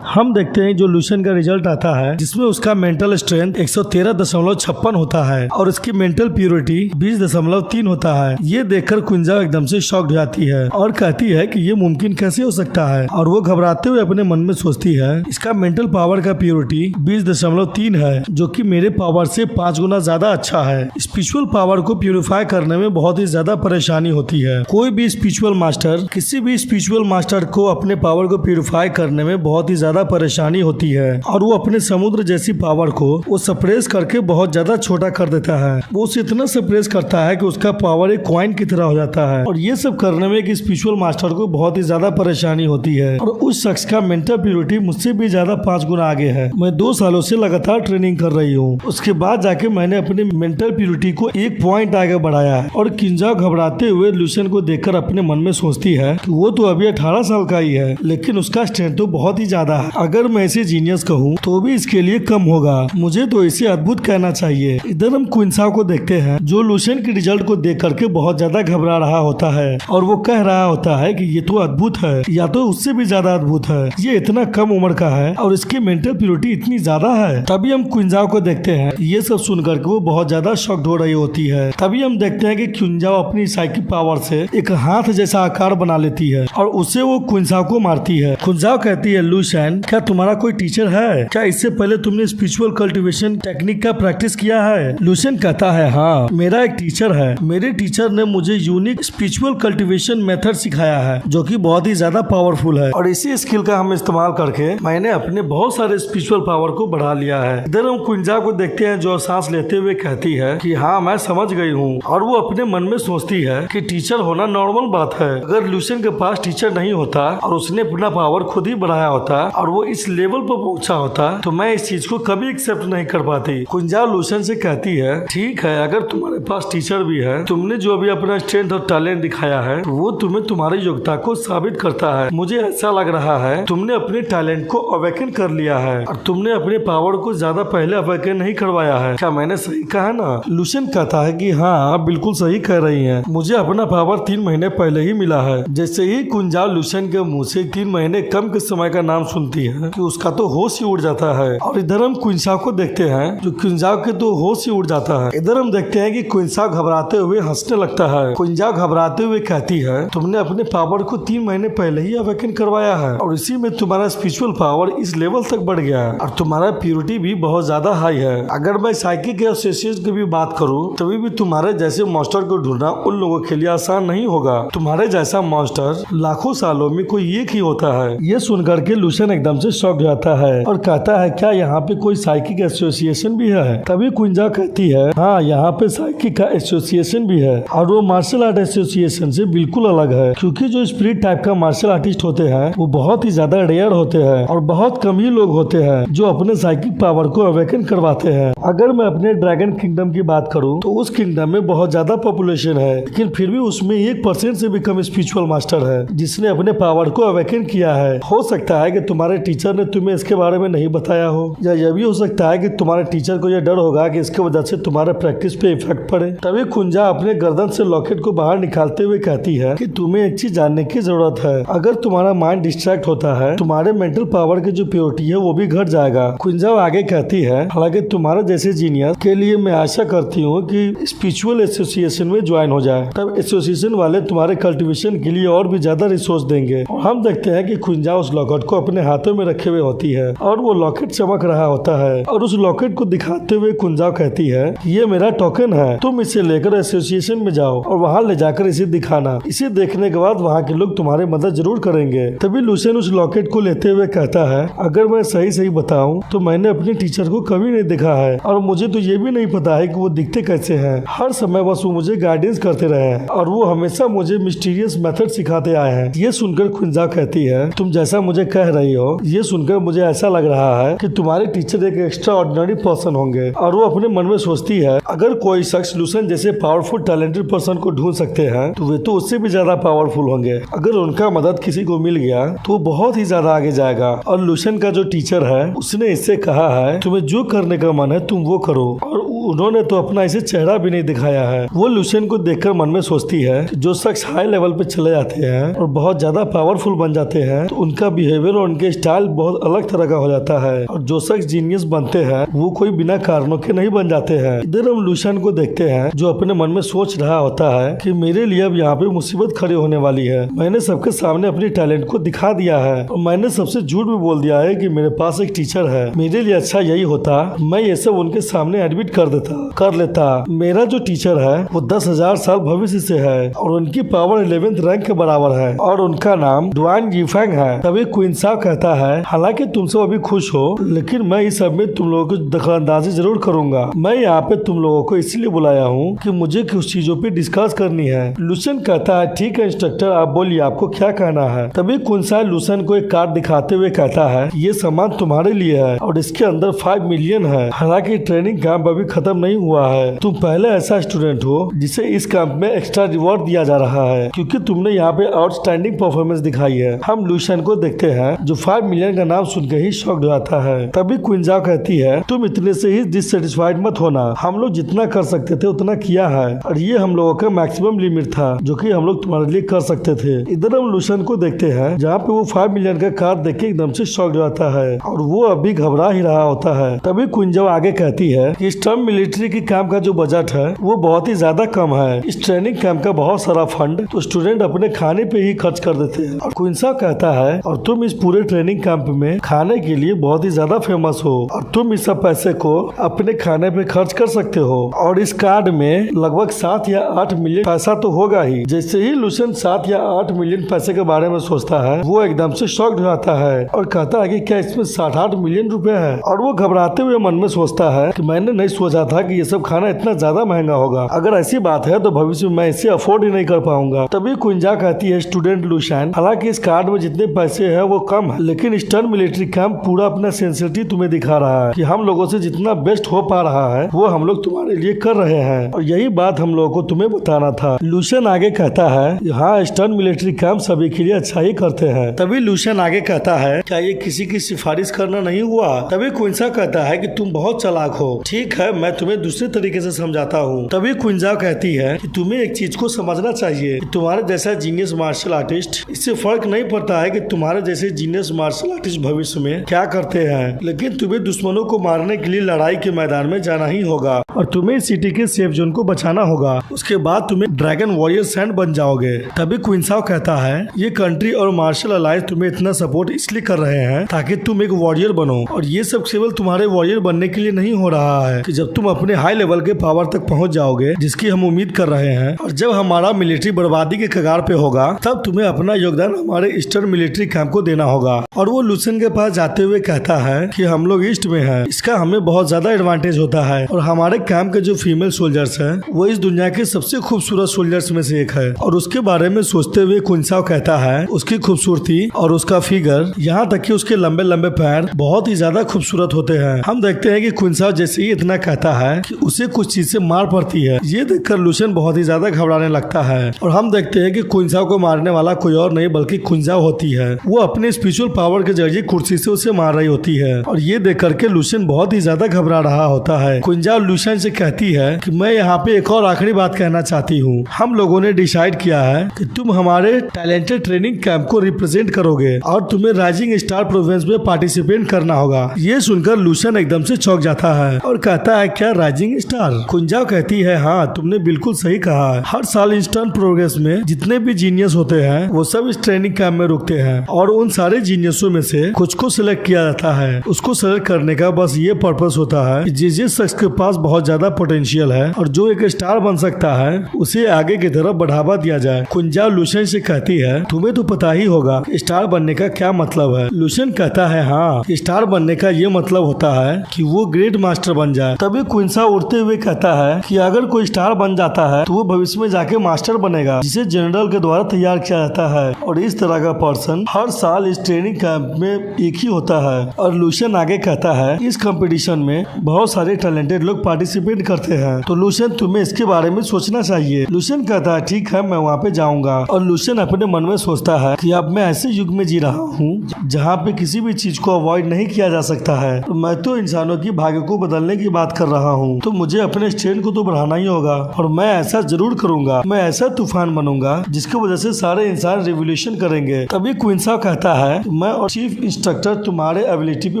हम देखते हैं जो लूशियन का रिजल्ट आता है जिसमें उसका मेंटल स्ट्रेंथ 113.56 होता है और उसकी मेंटल प्योरिटी 20.3 होता है। ये देखकर क्विंजा एकदम से शॉक्ड हो जाती है और कहती है कि ये मुमकिन कैसे हो सकता है और वो घबराते हुए अपने मन में सोचती है इसका मेंटल पावर का प्योरिटी 20.3 है जो कि मेरे पावर से 5 गुना ज्यादा अच्छा है। स्पिरिचुअल पावर को प्यूरिफाई करने में बहुत ही ज्यादा परेशानी होती है। कोई भी स्पिरिचुअल मास्टर किसी भी स्पिरिचुअल मास्टर को अपने पावर को प्यूरिफाई करने में बहुत ही ज्यादा परेशानी होती है और वो अपने समुद्र जैसी पावर को वो सप्रेस करके बहुत ज्यादा छोटा कर देता है। वो उसे इतना सप्रेस करता है कि उसका पावर एक कॉइन की तरह हो जाता है और ये सब करने में एक स्पिरिचुअल मास्टर को बहुत ही ज्यादा परेशानी होती है और उस शख्स का मेंटल प्योरिटी मुझसे भी ज्यादा 5 गुना आगे है। मैं 2 सालों से लगातार ट्रेनिंग कर रही हूँ, उसके बाद जाके मैंने अपने मेंटल प्योरिटी को 1 पॉइंट आगे बढ़ाया है। और किंजा घबराते हुए लूशियन को देखकर अपने मन में सोचती है कि वो तो अभी 18 साल का ही है लेकिन उसका स्ट्रेंथ तो बहुत ही ज्यादा है। अगर मैं इसे जीनियस कहूँ तो भी इसके लिए कम होगा, मुझे तो इसे अद्भुत कहना चाहिए। इधर हम क्विंसा को देखते हैं जो लूशियन के रिजल्ट को देख करके बहुत ज्यादा घबरा रहा होता है और वो कह रहा होता है कि ये तो अद्भुत है या तो उससे भी ज्यादा अद्भुत है, ये इतना कम उम्र का है और इसकी मेंटल प्योरिटी इतनी ज्यादा है। तभी हम क्विंजा को देखते हैं ये सब सुनकर के वो बहुत ज्यादा शॉक्ड हो रही होती है। तभी हम देखते हैं कि क्विंजा अपनी साइकिक पावर से एक हाथ जैसा आकार बना लेती है और उसे वो क्विंसा को मारती है। क्विंजा कहती है लूशियन क्या तुम्हारा कोई टीचर है? क्या इससे पहले तुमने स्पिरिचुअल कल्टीवेशन टेक्निक का प्रैक्टिस किया है? लूशियन कहता है हाँ, मेरा एक टीचर है। मेरे टीचर ने मुझे यूनिक स्पिरिचुअल कल्टीवेशन मेथड सिखाया है जो कि बहुत ही ज्यादा पावरफुल है और इसी स्किल का हम इस्तेमाल करके मैंने अपने बहुत सारे स्पिरिचुअल पावर को बढ़ा लिया है। इधर हम क्विंजा को देखते हैं जो सांस लेते हुए कहती है कि हाँ मैं समझ गई हूँ और वो अपने मन में सोचती है कि टीचर होना नॉर्मल बात है। अगर लूशियन के पास टीचर नहीं होता और उसने अपना पावर खुद ही बढ़ाया होता और वो इस लेवल पर पहुंचा होता तो मैं इस चीज को कभी एक्सेप्ट नहीं कर पाती। कुंजा लूशन से कहती है, ठीक है, अगर तुम्हारे पास टीचर भी है, तुमने जो अभी अपना स्ट्रेंथ और टैलेंट दिखाया है वो तुम्हें तुम्हारी योग्यता को साबित करता है। मुझे ऐसा लग रहा है तुमने अपने टैलेंट को अवेकन कर लिया है और तुमने अपने पावर को ज्यादा पहले अवेकन नहीं करवाया है। क्या मैंने सही कहा ना? लूशन कहता है कि हाँ बिल्कुल सही कह रही है, मुझे अपना पावर 3 महीने पहले ही मिला है। जैसे ही कुंजा लूशन के मुंह से 3 महीने कम के समय का नाम सुनती है कि उसका तो होश ही उड़ जाता है। और इधर हम क्विंसा को देखते हैं, जो क्विंसा के तो होश ही उड़ जाता है। इधर हम देखते हैं कि क्विंसा घबराते हुए हंसने लगता है। क्विंसा घबराते हुए कहती है, तुमने अपने पावर को 3 महीने पहले ही अवेकन करवाया है और इसी में तुम्हारा स्पिरिचुअल पावर इस लेवल तक बढ़ गया है और तुम्हारा प्योरिटी भी बहुत ज्यादा हाई है। अगर मैं साइकिक एसोसिएशन की भी बात करूं तभी भी तुम्हारे जैसे मास्टर को ढूंढना उन लोगों के लिए आसान नहीं होगा। तुम्हारे जैसा मास्टर लाखों सालों में कोई एक ही होता है। ये सुनकर के लूशन एकदम से शॉक जाता है और कहता है, क्या यहाँ पे कोई साइकिक एसोसिएशन भी है? तभी कुंजा कहती है, हाँ यहाँ पे साइकिक का एसोसिएशन भी है और वो मार्शल आर्ट एसोसिएशन से बिल्कुल अलग है, क्योंकि जो स्पिरिट टाइप का मार्शल आर्टिस्ट होते हैं वो बहुत ही ज्यादा रेयर होते हैं और बहुत कम ही लोग होते हैं जो अपने साइकिक पावर को अवेकन करवाते हैं। अगर मैं अपने ड्रैगन किंगडम की बात करूं तो उस किंगडम में बहुत ज्यादा पॉपुलेशन है, लेकिन फिर भी उसमें 1% से भी कम स्पिरिचुअल मास्टर है जिसने अपने पावर को अवेकन किया है। हो सकता है कि तुम्हारे टीचर ने तुम्हें इसके बारे में नहीं बताया हो, या यह भी हो सकता है कि तुम्हारे टीचर को यह डर होगा कि इसके वजह से तुम्हारे प्रैक्टिस पे इफेक्ट पड़े। तभी कुंजा अपने गर्दन से लॉकेट को बाहर निकालते हुए कहती है कि तुम्हें एक चीज जानने की जरूरत है। अगर तुम्हारा माइंड डिस्ट्रैक्ट होता है, तुम्हारे मेंटल पावर की जो प्योरिटी है वो भी घट जाएगा। कुंजा आगे कहती है, हालांकि तुम्हारे जैसे जीनियस के लिए मैं आशा करती हूँ कि स्पिरिचुअल एसोसिएशन में ज्वाइन हो जाए, तब एसोसिएशन वाले तुम्हारे कल्टिवेशन के लिए और भी ज्यादा रिसोर्स देंगे। और हम देखते हैं कि कुंजा उस लॉकेट को अपने हाथों में रखे हुए होती है और वो लॉकेट चमक रहा होता है और उस लॉकेट को दिखाते हुए कुंजा कहती है, ये मेरा टोकन है, तुम इसे लेकर एसोसिएशन में जाओ और वहाँ ले जाकर इसे दिखाना। इसे देखने के बाद वहाँ के लोग तुम्हारी मदद जरूर करेंगे। तभी लूशन उस लॉकेट को लेते हुए कहता है, अगर मैं सही बताऊं तो मैंने अपने टीचर को कभी नहीं देखा है और मुझे तो ये भी नहीं पता है कि वो दिखते कैसे हैं। हर समय बस वो मुझे गाइडेंस करते रहे हैं और वो हमेशा मुझे मिस्टीरियस मेथड सिखाते आए हैं। ये सुनकर कुंजा कहती है, तुम जैसा मुझे कह रही हो ये सुनकर मुझे ऐसा लग रहा है कि तुम्हारे टीचर एक एक्स्ट्रा ऑर्डिनरी पर्सन होंगे। और वो अपने मन में सोचती है, अगर कोई शख्स लूशन जैसे पावरफुल टैलेंटेड पर्सन को ढूंढ सकते हैं तो वे तो उससे भी ज्यादा पावरफुल होंगे। अगर उनका मदद किसी को मिल गया तो वो बहुत ही ज्यादा आगे जाएगा। और लूशन का जो टीचर है उसने इससे कहा है, तुम्हें जो करने का मन है तुम वो करो, और उन्होंने तो अपना इसे चेहरा भी नहीं दिखाया है। वो लूशन को देखकर मन में सोचती है, जो शख्स हाई लेवल पे चले जाते हैं और बहुत ज्यादा पावरफुल बन जाते हैं तो उनका बिहेवियर और उनके स्टाइल बहुत अलग तरह का हो जाता है, और जो शख्स जीनियस बनते हैं वो कोई बिना कारणों के नहीं बन जाते हैं। इधर हम लूशन को देखते हैं जो अपने मन में सोच रहा होता है कि मेरे लिए अब यहाँ पे मुसीबत खड़ी होने वाली है। मैंने सबके सामने अपने टैलेंट को दिखा दिया है और मैंने सबसे झूठ भी बोल दिया है कि मेरे पास एक टीचर है। मेरे लिए अच्छा यही होता मैं ये सब उनके सामने एडमिट कर लेता। मेरा जो टीचर है वो 10,000 साल भविष्य से है और उनकी पावर 11th रैंक के बराबर है और उनका नाम डुआन यीफेंग है। तभी क्विंसा कहता है, हालांकि तुम सब अभी खुश हो लेकिन मैं इस सब में तुम लोगों की दखलंदाजी जरूर करूंगा। मैं यहाँ पे तुम लोगों को इसलिए बुलाया हूँ कि मुझे कुछ चीजों पे डिस्कस करनी है। लूशन कहता है, ठीक है इंस्ट्रक्टर, आप बोलिए आपको क्या कहना है। तभी क्विंसा लूशन को एक कार्ड दिखाते हुए कहता है, ये सामान तुम्हारे लिए है और इसके अंदर 5 मिलियन है। हालांकि ट्रेनिंग कैंप अभी खत्म नहीं हुआ है, तुम पहले ऐसा स्टूडेंट हो जिसे इस कैंप में एक्स्ट्रा रिवॉर्ड दिया जा रहा है क्योंकि तुमने यहाँ पे आउटस्टैंडिंग परफॉर्मेंस दिखाई है। हम लूशन को देखते हैं जो 5 मिलियन का नाम सुनकर ही शॉक्ड हो जाता है। तभी क्विंजा कहती है, तुम इतने से ही डिससेटिस्फाइड मत होना, हम लोग जितना कर सकते थे उतना किया है और ये हम लोगों का मैक्सिमम लिमिट था जो कि हम लोग तुम्हारे लिए कर सकते थे। इधर हम लूशन को देखते हैं जहाँ पे वो 5 मिलियन का कार्ड देख के एकदम से शॉक्ड हो जाता है और वो अभी घबरा ही रहा होता है। तभी क्विंजा आगे कहती है कि इस टर्म मिलिट्री की कैंप का जो बजट है वो बहुत ही ज्यादा कम है। इस ट्रेनिंग कैंप का बहुत सारा फंड तो स्टूडेंट अपने खाने पे ही खर्च कर देते हैं। और क्विंसा कहता है, और तुम इस पूरे ट्रेनिंग कैंप में खाने के लिए बहुत ही ज्यादा फेमस हो और तुम इस सब पैसे को अपने खाने पे खर्च कर सकते हो और इस कार्ड में लगभग 7 या 8 मिलियन पैसा तो होगा ही। जैसे ही लूशन 7 या 8 मिलियन पैसे के बारे में सोचता है वो एकदम से शॉक्ड हो जाता है और कहता है कि क्या इसमें 7-8 मिलियन रुपए है। और वो घबराते हुए मन में सोचता है कि मैंने नहीं सोचा था कि ये सब खाना इतना ज्यादा महंगा होगा। अगर ऐसी बात है तो भविष्य में मैं इसे अफोर्ड ही नहीं कर पाऊंगा। तभी क्विंजा कहती है, स्टूडेंट लूशन, हालांकि इस कार्ड में जितने पैसे हैं वो कम है लेकिन ईस्टर्न मिलिट्री कैंप पूरा अपना सिंसियरिटी तुम्हें दिखा रहा है कि हम लोगों से जितना बेस्ट हो पा रहा है वो हम लोग तुम्हारे लिए कर रहे हैं, और यही बात हम लोगों को तुम्हें बताना था। लूशियन आगे कहता है हाँ, ईस्टर्न मिलिट्री कैंप सभी के लिए अच्छा ही करते हैं। तभी लूशियन आगे कहता है क्या ये किसी की सिफारिश करना नहीं हुआ? तभी क्विंसा कहता है कि तुम बहुत चालाक हो। ठीक है, मैं तुम्हें दूसरे तरीके से समझाता हूँ। तभी क्विंसा कहती है कि तुम्हें एक चीज को समझना चाहिए कि तुम्हारे जैसा जीनियस मार्शल आर्टिस्ट, इससे फर्क नहीं पड़ता है कि तुम्हारे जैसे जीनियस मार्शल आर्टिस्ट भविष्य में क्या करते हैं, लेकिन तुम्हें दुश्मनों को मारने के लिए लड़ाई के मैदान में जाना ही होगा और तुम्हें सिटी के सेफ जोन को बचाना होगा। उसके बाद तुम्हें ड्रैगन वॉरियर सैंड बन जाओगे। तभी क्विंसाओ कहता है ये कंट्री और मार्शल अलायंस तुम्हें इतना सपोर्ट इसलिए कर रहे हैं ताकि तुम एक वॉरियर बनो, और ये सब केवल तुम्हारे वॉरियर बनने के लिए नहीं हो रहा है कि जब तुम अपने हाई लेवल के पावर तक पहुंच जाओगे जिसकी हम उम्मीद कर रहे हैं, और जब हमारा मिलिट्री बर्बादी के कगार पे होगा तब तुम्हें अपना योगदान हमारे ईस्टर्न मिलिट्री कैंप को देना होगा। और वो लूशियन के पास जाते हुए कहता है कि हम लोग ईस्ट में हैं, इसका हमें बहुत ज्यादा एडवांटेज होता है, और हमारे कैंप के जो फीमेल सोल्जर्स हैं वो इस दुनिया के सबसे खूबसूरत सोल्जर्स में से एक है। और उसके बारे में सोचते हुए क्विंसाओ कहता है उसकी खूबसूरती और उसका फिगर, यहाँ तक कि उसके लंबे लंबे पैर बहुत ही ज्यादा खूबसूरत होते हैं। हम देखते हैं कि क्विंसाओ जैसे ही इतना कहता है कि उसे कुछ चीज से मार पड़ती है। ये देखकर लूशियन बहुत ही ज्यादा घबराने लगता है, और हम देखते हैं कि क्विंसाओ को मारने वाला कोई और नहीं बल्कि क्विंसाओ होती है। वो अपने स्पिरिचुअल पावर के जरिए कुर्सी से उसे मार रही होती है, और ये देख करके लूशियन बहुत ही ज्यादा घबरा रहा होता है। क्विंसाओ लूशियन से कहती है कि मैं यहाँ पे एक और आखिरी बात कहना चाहती हूँ। हम लोगों ने डिसाइड किया है कि तुम हमारे टैलेंटेड ट्रेनिंग कैंप को रिप्रेजेंट करोगे और तुम्हें राइजिंग स्टार प्रोविंस में पार्टिसिपेट करना होगा। ये सुनकर लूशियन एकदम से चौंक जाता है और कहता है क्या राइजिंग स्टार? क्विंसाओ कहती है हाँ, तुमने बिल्कुल सही कहा है। हर साल ईस्टर्न प्रोग्रेस में जितने भी जीनियस होते हैं वो सब इस ट्रेनिंग कैंप में रुकते हैं, और उन सारे जीनियसों में से कुछ को सिलेक्ट किया जाता है। उसको सिलेक्ट करने का बस ये पर्पस होता है कि जिस शख्स के पास बहुत ज्यादा पोटेंशियल है और जो एक स्टार बन सकता है उसे आगे की तरफ बढ़ावा दिया जाए। क्विंसाओ लूशियन से कहती है तुम्हें तो पता ही होगा स्टार बनने का क्या मतलब है। लूशियन कहता है हाँ, स्टार बनने का ये मतलब होता है कि वो ग्रेट मास्टर बन जाए। तभी क्विंसाओ उड़ते हुए कहता है कि अगर कोई स्टार बन जाता है तो वो भविष्य में जाके मास्टर बनेगा जिसे जनरल के द्वारा तैयार किया जाता है, और इस तरह का पर्सन हर साल इस ट्रेनिंग कैंप में एक ही होता है। और लूशियन आगे कहता है इस कंपटीशन में बहुत सारे टैलेंटेड लोग पार्टिसिपेट करते हैं, तो लूशियन तुम्हें इसके बारे में सोचना चाहिए। लूशियन कहता है ठीक है, मैं वहाँ पे जाऊंगा। और लूशियन अपने मन में सोचता है कि अब मैं ऐसे युग में जी रहा हूँ जहाँ पे किसी भी चीज को अवॉइड नहीं किया जा सकता है। तो मैं तो इंसानों की भाग्य को बदलने की बात कर रहा हूँ, तो मुझे अपने स्ट्रेंथ को तो बढ़ाना ही होगा, और मैं ऐसा जरूर करूंगा। मैं ऐसा तूफान बनूंगा जिसकी वजह से सारे इंसान रिवोल्यूशन करेंगे। तभी क्विंसाओ कहता है मैं और चीफ इंस्ट्रक्टर तुम्हारे एबिलिटी पे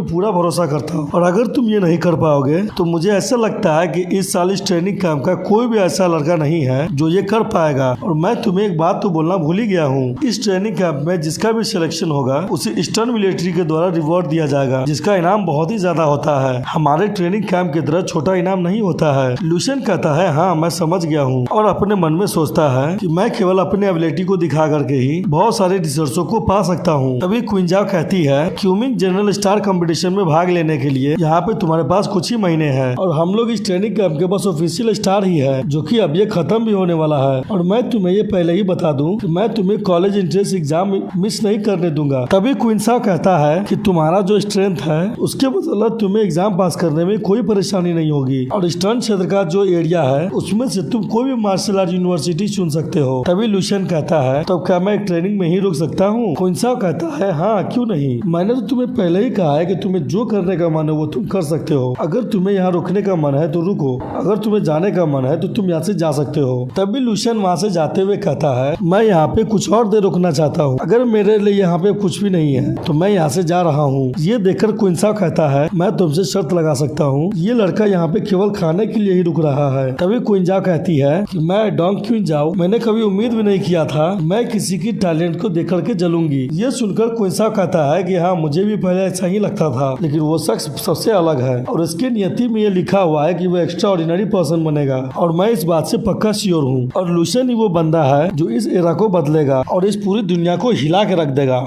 पूरा भरोसा करता हूँ, और अगर तुम ये नहीं कर पाओगे तो मुझे ऐसा लगता है कि इस साल इस ट्रेनिंग कैंप का कोई भी ऐसा लड़का नहीं है जो ये कर पाएगा। और मैं तुम्हें एक बात तो बोलना भूल ही गया हूँ, इस ट्रेनिंग कैंप में जिसका भी सिलेक्शन होगा उसे ईस्टर्न मिलिट्री के द्वारा रिवॉर्ड दिया जाएगा, जिसका इनाम बहुत ही ज्यादा होता है। हमारे ट्रेनिंग कैंप की तरह छोटा इनाम नहीं होता है। लूशियन कहता है हाँ, मैं समझ गया हूँ, और अपने मन में सोचता है कि मैं केवल अपने एबिलिटी को दिखा करके ही बहुत सारे रिसर्चों को पा सकता हूँ। तभी क्विंसाओ कहती है क्यूमिंग जनरल स्टार कंपटीशन में भाग लेने के लिए यहाँ पे तुम्हारे पास कुछ ही महीने हैं, और हम लोग इस ट्रेनिंग कैंप के पास ऑफिशियल स्टार ही है जो कि अब ये खत्म भी होने वाला है। और मैं तुम्हें ये पहले ही बता दूं कि मैं तुम्हें कॉलेज एंट्रेंस एग्जाम मिस नहीं करने दूंगा। तभी क्विंसाओ कहता है कि तुम्हारा जो स्ट्रेंथ है उसके बदौलत तुम्हें एग्जाम पास करने में कोई परेशानी नहीं होगी, और ईस्टर्न क्षेत्र का जो एरिया है उसमें से तुम कोई भी मार्शल आर्ट यूनिवर्सिटी चुन सकते हो। तभी लूशियन कहता है तो क्या मैं ट्रेनिंग में ही रुक सकता हूँ? क्विंसाओ कहता है हाँ, क्यों नहीं, मैंने तो तुम्हें पहले ही कहा है कि तुम्हें जो करने का मन है वो तुम कर सकते हो। अगर तुम्हें यहाँ रुकने का मन है तो रुको, अगर तुम्हें जाने का मन है तो तुम यहाँ से जा सकते हो। तभी लूशियन वहाँ से जाते हुए कहता है मैं यहाँ पे कुछ और देर रुकना चाहता हूँ, अगर मेरे लिए यहाँ पे कुछ भी नहीं है तो मैं यहाँ से जा रहा हूँ। ये देखकर क्विंसाओ कहता है मैं तुमसे शर्त लगा सकता हूँ, ये लड़का यहाँ पे केवल खाने के लिए ही रुक रहा है। तभी क्विंसाओ कहती है कि मैं डोंग क्विंसाओ, मैंने कभी उम्मीद भी नहीं किया था मैं किसी की टैलेंट को देख करके जलूंगी। ये सुनकर क्विंसाओ कहता है कि हाँ, मुझे भी पहले ऐसा ही लगता था, लेकिन वो शख्स सबसे अलग है और इसके नियति में ये लिखा हुआ है कि वो एक्स्ट्रा ऑर्डिनरी पर्सन बनेगा, और मैं इस बात से पक्का श्योर हूँ। और लूशियन ही वो बंदा है जो इस एरा को बदलेगा और इस पूरी दुनिया को हिला के रख देगा।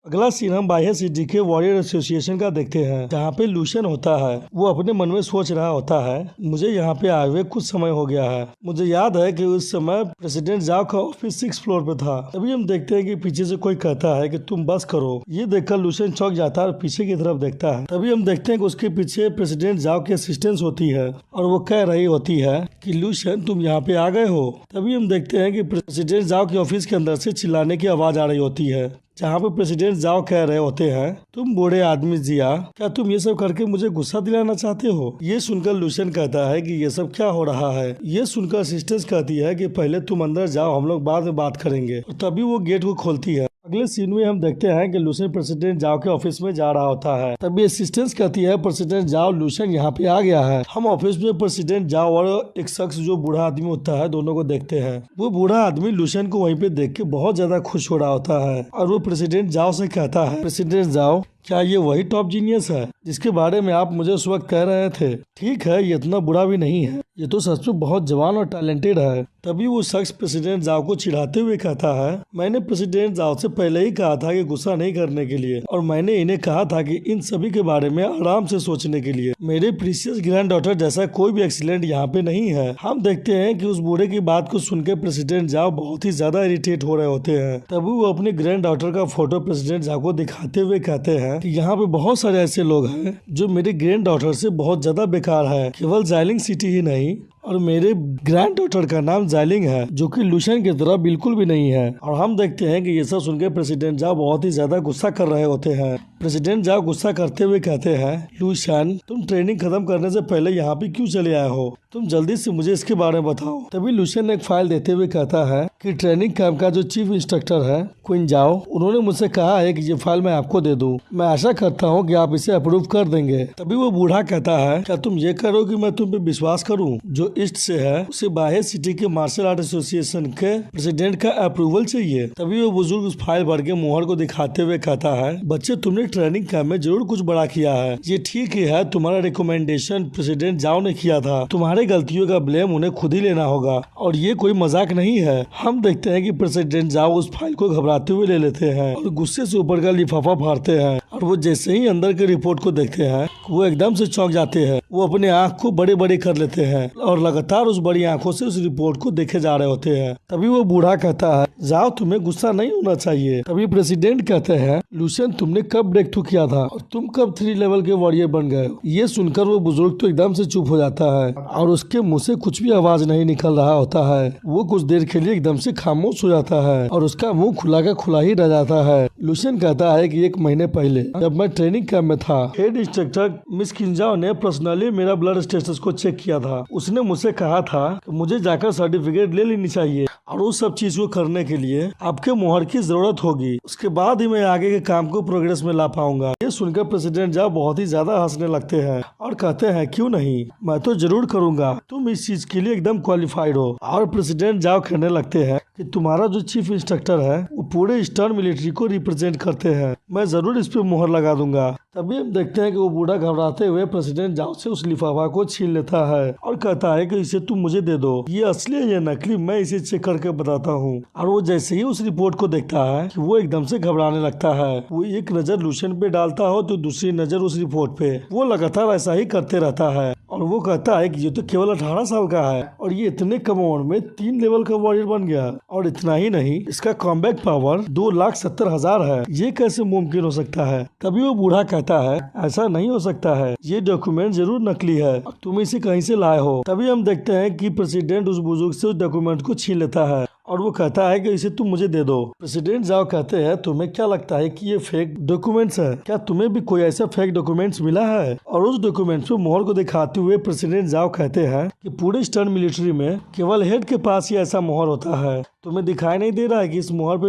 अगला सीन हम बाह्य सिटी के वॉरियर एसोसिएशन का देखते हैं, जहाँ पे लूशियन होता है। वो अपने मन में सोच रहा होता है, मुझे यहाँ पे आए हुए कुछ समय हो गया है। मुझे याद है कि उस समय प्रेसिडेंट जाओ का ऑफिस 6th फ्लोर पे था। तभी हम देखते हैं कि पीछे से कोई कहता है कि तुम बस करो। ये देखकर लूशियन चौंक जाता है और पीछे की तरफ देखता है। तभी हम देखते हैं कि उसके पीछे प्रेसिडेंट जाओ की असिस्टेंट होती है और वो कह रही होती है कि लूशियन तुम यहाँ पे आ गए हो। तभी हम देखते हैं कि प्रेसिडेंट जाओ के ऑफिस के अंदर से चिल्लाने की आवाज आ रही होती है, जहाँ पे प्रेसिडेंट जाओ कह रहे होते हैं, तुम बूढ़े आदमी जिया, क्या तुम ये सब करके मुझे गुस्सा दिलाना चाहते हो। ये सुनकर लूशियन कहता है कि ये सब क्या हो रहा है। ये सुनकर असिस्टेंट कहती है कि पहले तुम अंदर जाओ, हम लोग बाद में बात करेंगे। और तभी वो गेट को खोलती है। अगले सीन में हम देखते हैं कि लूशियन प्रेसिडेंट जाओ के ऑफिस में जा रहा होता है। तभी असिस्टेंट कहती है, प्रेसिडेंट जाओ लूशियन यहाँ पे आ गया है। हम ऑफिस में प्रेसिडेंट जाओ और एक शख्स जो बूढ़ा आदमी होता है दोनों को देखते हैं। वो बूढ़ा आदमी लूशियन को वहीं पे देख के बहुत ज्यादा खुश हो रहा होता है और वो प्रेसिडेंट जाओ से कहता है, प्रेसिडेंट जाओ क्या ये वही टॉप जीनियस है जिसके बारे में आप मुझे उस वक्त कह रहे थे। ठीक है, ये इतना बुरा भी नहीं है, ये तो सच में बहुत जवान और टैलेंटेड है। तभी वो शख्स प्रेसिडेंट जाओ को चिढ़ाते हुए कहता है, मैंने प्रेसिडेंट जाओ से पहले ही कहा था कि गुस्सा नहीं करने के लिए, और मैंने इन्हें कहा था कि इन सभी के बारे में आराम से सोचने के लिए। मेरे प्रीशियस ग्रैंड डॉटर जैसा कोई भी एक्सीलेंट यहाँ पे नहीं है। हम देखते हैं कि उस बूढ़े की बात को सुनकर प्रेसिडेंट जाओ बहुत ही ज्यादा इरिटेट हो रहे होते हैं। तभी वो अपने ग्रैंड डॉटर का फोटो प्रेसिडेंट जाओ को दिखाते हुए कहते हैं कि यहाँ पे बहुत सारे ऐसे लोग हैं जो मेरे ग्रैंड डॉटर से बहुत ज्यादा बेकार है। केवल जाइलिंग सिटी ही नहीं, और मेरे ग्रैंड डॉटर का नाम जाइलिंग है, जो कि लूशियन की तरह बिल्कुल भी नहीं है। और हम देखते हैं कि ये सब सुनकर प्रेसिडेंट जाओ बहुत ही ज्यादा गुस्सा कर रहे होते हैं। प्रेसिडेंट जाओ गुस्सा करते हुए कहते हैं, लूशियन तुम ट्रेनिंग खत्म करने से पहले यहाँ पे क्यों चले आए हो, तुम जल्दी से मुझे इसके बारे में बताओ। तभी लूशियन ने एक फाइल देते हुए कहता है कि ट्रेनिंग कैंप का जो चीफ इंस्ट्रक्टर है क्वीन जाओ, उन्होंने मुझसे कहा है कि ये फाइल मैं आपको दे दूं। मैं आशा करता हूँ कि आप इसे अप्रूव कर देंगे। तभी वो बूढ़ा कहता है, क्या तुम ये करो कि मैं तुम पे विश्वास करूँ, जो ईस्ट से है उसे बाह्य सिटी के मार्शल आर्ट एसोसिएशन के प्रेसिडेंट का अप्रूवल चाहिए। तभी वो बुजुर्ग उस फाइल भर के मुहर को दिखाते हुए कहता है, बच्चे तुमने ट्रेनिंग कैंप में जरूर कुछ बड़ा किया है, ये ठीक ही है, तुम्हारा रिकमेंडेशन प्रेसिडेंट जाओ ने किया था, तुम्हारे गलतियों का ब्लेम उन्हें खुद ही लेना होगा, और ये कोई मजाक नहीं है। हम देखते हैं कि प्रेसिडेंट जाओ उस फाइल को घबराते हुए ले लेते हैं और गुस्से से ऊपर का लिफाफा फाड़ते हैं, और वो जैसे ही अंदर के रिपोर्ट को देखते हैं वो एकदम से चौंक जाते हैं। वो अपने आँख को बड़े बड़े कर लेते हैं और लगातार उस बड़ी आंखों से उस रिपोर्ट को देखे जा रहे होते हैं। तभी वो बूढ़ा कहता है, जाओ तुम्हें गुस्सा नहीं होना चाहिए। तभी प्रेसिडेंट कहते हैं, लूशियन तुमने कब ब्रेक थ्रू किया था और तुम कब 3 लेवल के वॉरियर बन गए। ये सुनकर वो बुजुर्ग तो एकदम से चुप हो जाता है और उसके मुंह से कुछ भी आवाज नहीं निकल रहा होता है। वो कुछ देर के लिए एकदम से खामोश हो जाता है और उसका मुंह खुला का खुला ही रह जाता है। लूशियन कहता है कि 1 महीने पहले जब मैं ट्रेनिंग कैंप में था, हेड इंस्ट्रक्टर मिस किंजाओ ने पर्सनली मेरा ब्लड स्टेटस को चेक किया था। उसने मुझसे कहा था कि मुझे जाकर सर्टिफिकेट ले लेनी चाहिए और उस सब चीज को करने के लिए आपके मुहर की जरूरत होगी, उसके बाद ही मैं आगे के काम को प्रोग्रेस में ला पाऊंगा। ये सुनकर प्रेसिडेंट जाओ बहुत ही ज्यादा हंसने लगते हैं और कहते हैं, क्यों नहीं, मैं तो जरूर करूंगा, तुम इस चीज के लिए एकदम क्वालिफाइड हो। और प्रेसिडेंट जाओ कहने लगते हैं कि तुम्हारा जो चीफ इंस्ट्रक्टर है वो पूरे ईस्टर्न मिलिट्री को रिप्रेजेंट करते हैं, मैं जरूर इस पे मुहर लगा दूंगा। तभी हम देखते हैं कि वो बूढ़ा घबराते हुए प्रेसिडेंट जाओ से उस लिफाफा को छीन लेता है और कहता है कि इसे तुम मुझे दे दो, ये असली है या नकली मैं इसे चेक करके बताता हूँ। और वो जैसे ही उस रिपोर्ट को देखता है कि वो एकदम से घबराने लगता है। वो एक नजर लूशियन पे डालता हो तो दूसरी नजर उस रिपोर्ट पे। वो लगातार ऐसा ही करते रहता है और वो कहता है कि ये तो केवल 18 साल का है और ये इतने कम उम्र में 3 लेवल का वॉरियर बन गया, और इतना ही नहीं, इसका कॉम्बैट पावर 2,70,000 है, ये कैसे मुमकिन हो सकता है। तभी वो बूढ़ा कहता है, ऐसा नहीं हो सकता है, ये डॉक्यूमेंट जरूर नकली है, तुम इसे कहीं से लाए हो। तभी हम देखते हैं कि प्रेसिडेंट उस बुजुर्ग से उस डॉक्यूमेंट को छीन लेता है और वो कहता है कि इसे तुम मुझे दे दो। प्रेसिडेंट जाओ कहते हैं, तुम्हें क्या लगता है कि ये फेक डॉक्यूमेंट्स है, क्या तुम्हें भी कोई ऐसा फेक डॉक्यूमेंट्स मिला है। और उस डॉक्यूमेंट्स पे मोहर को दिखाते हुए प्रेसिडेंट जाओ कहते हैं कि पूरे ईस्टर्न मिलिट्री में केवल हेड के पास ही ऐसा मोहर होता है, तुम्हें दिखाई नहीं दे रहा है कि इस मोहर पे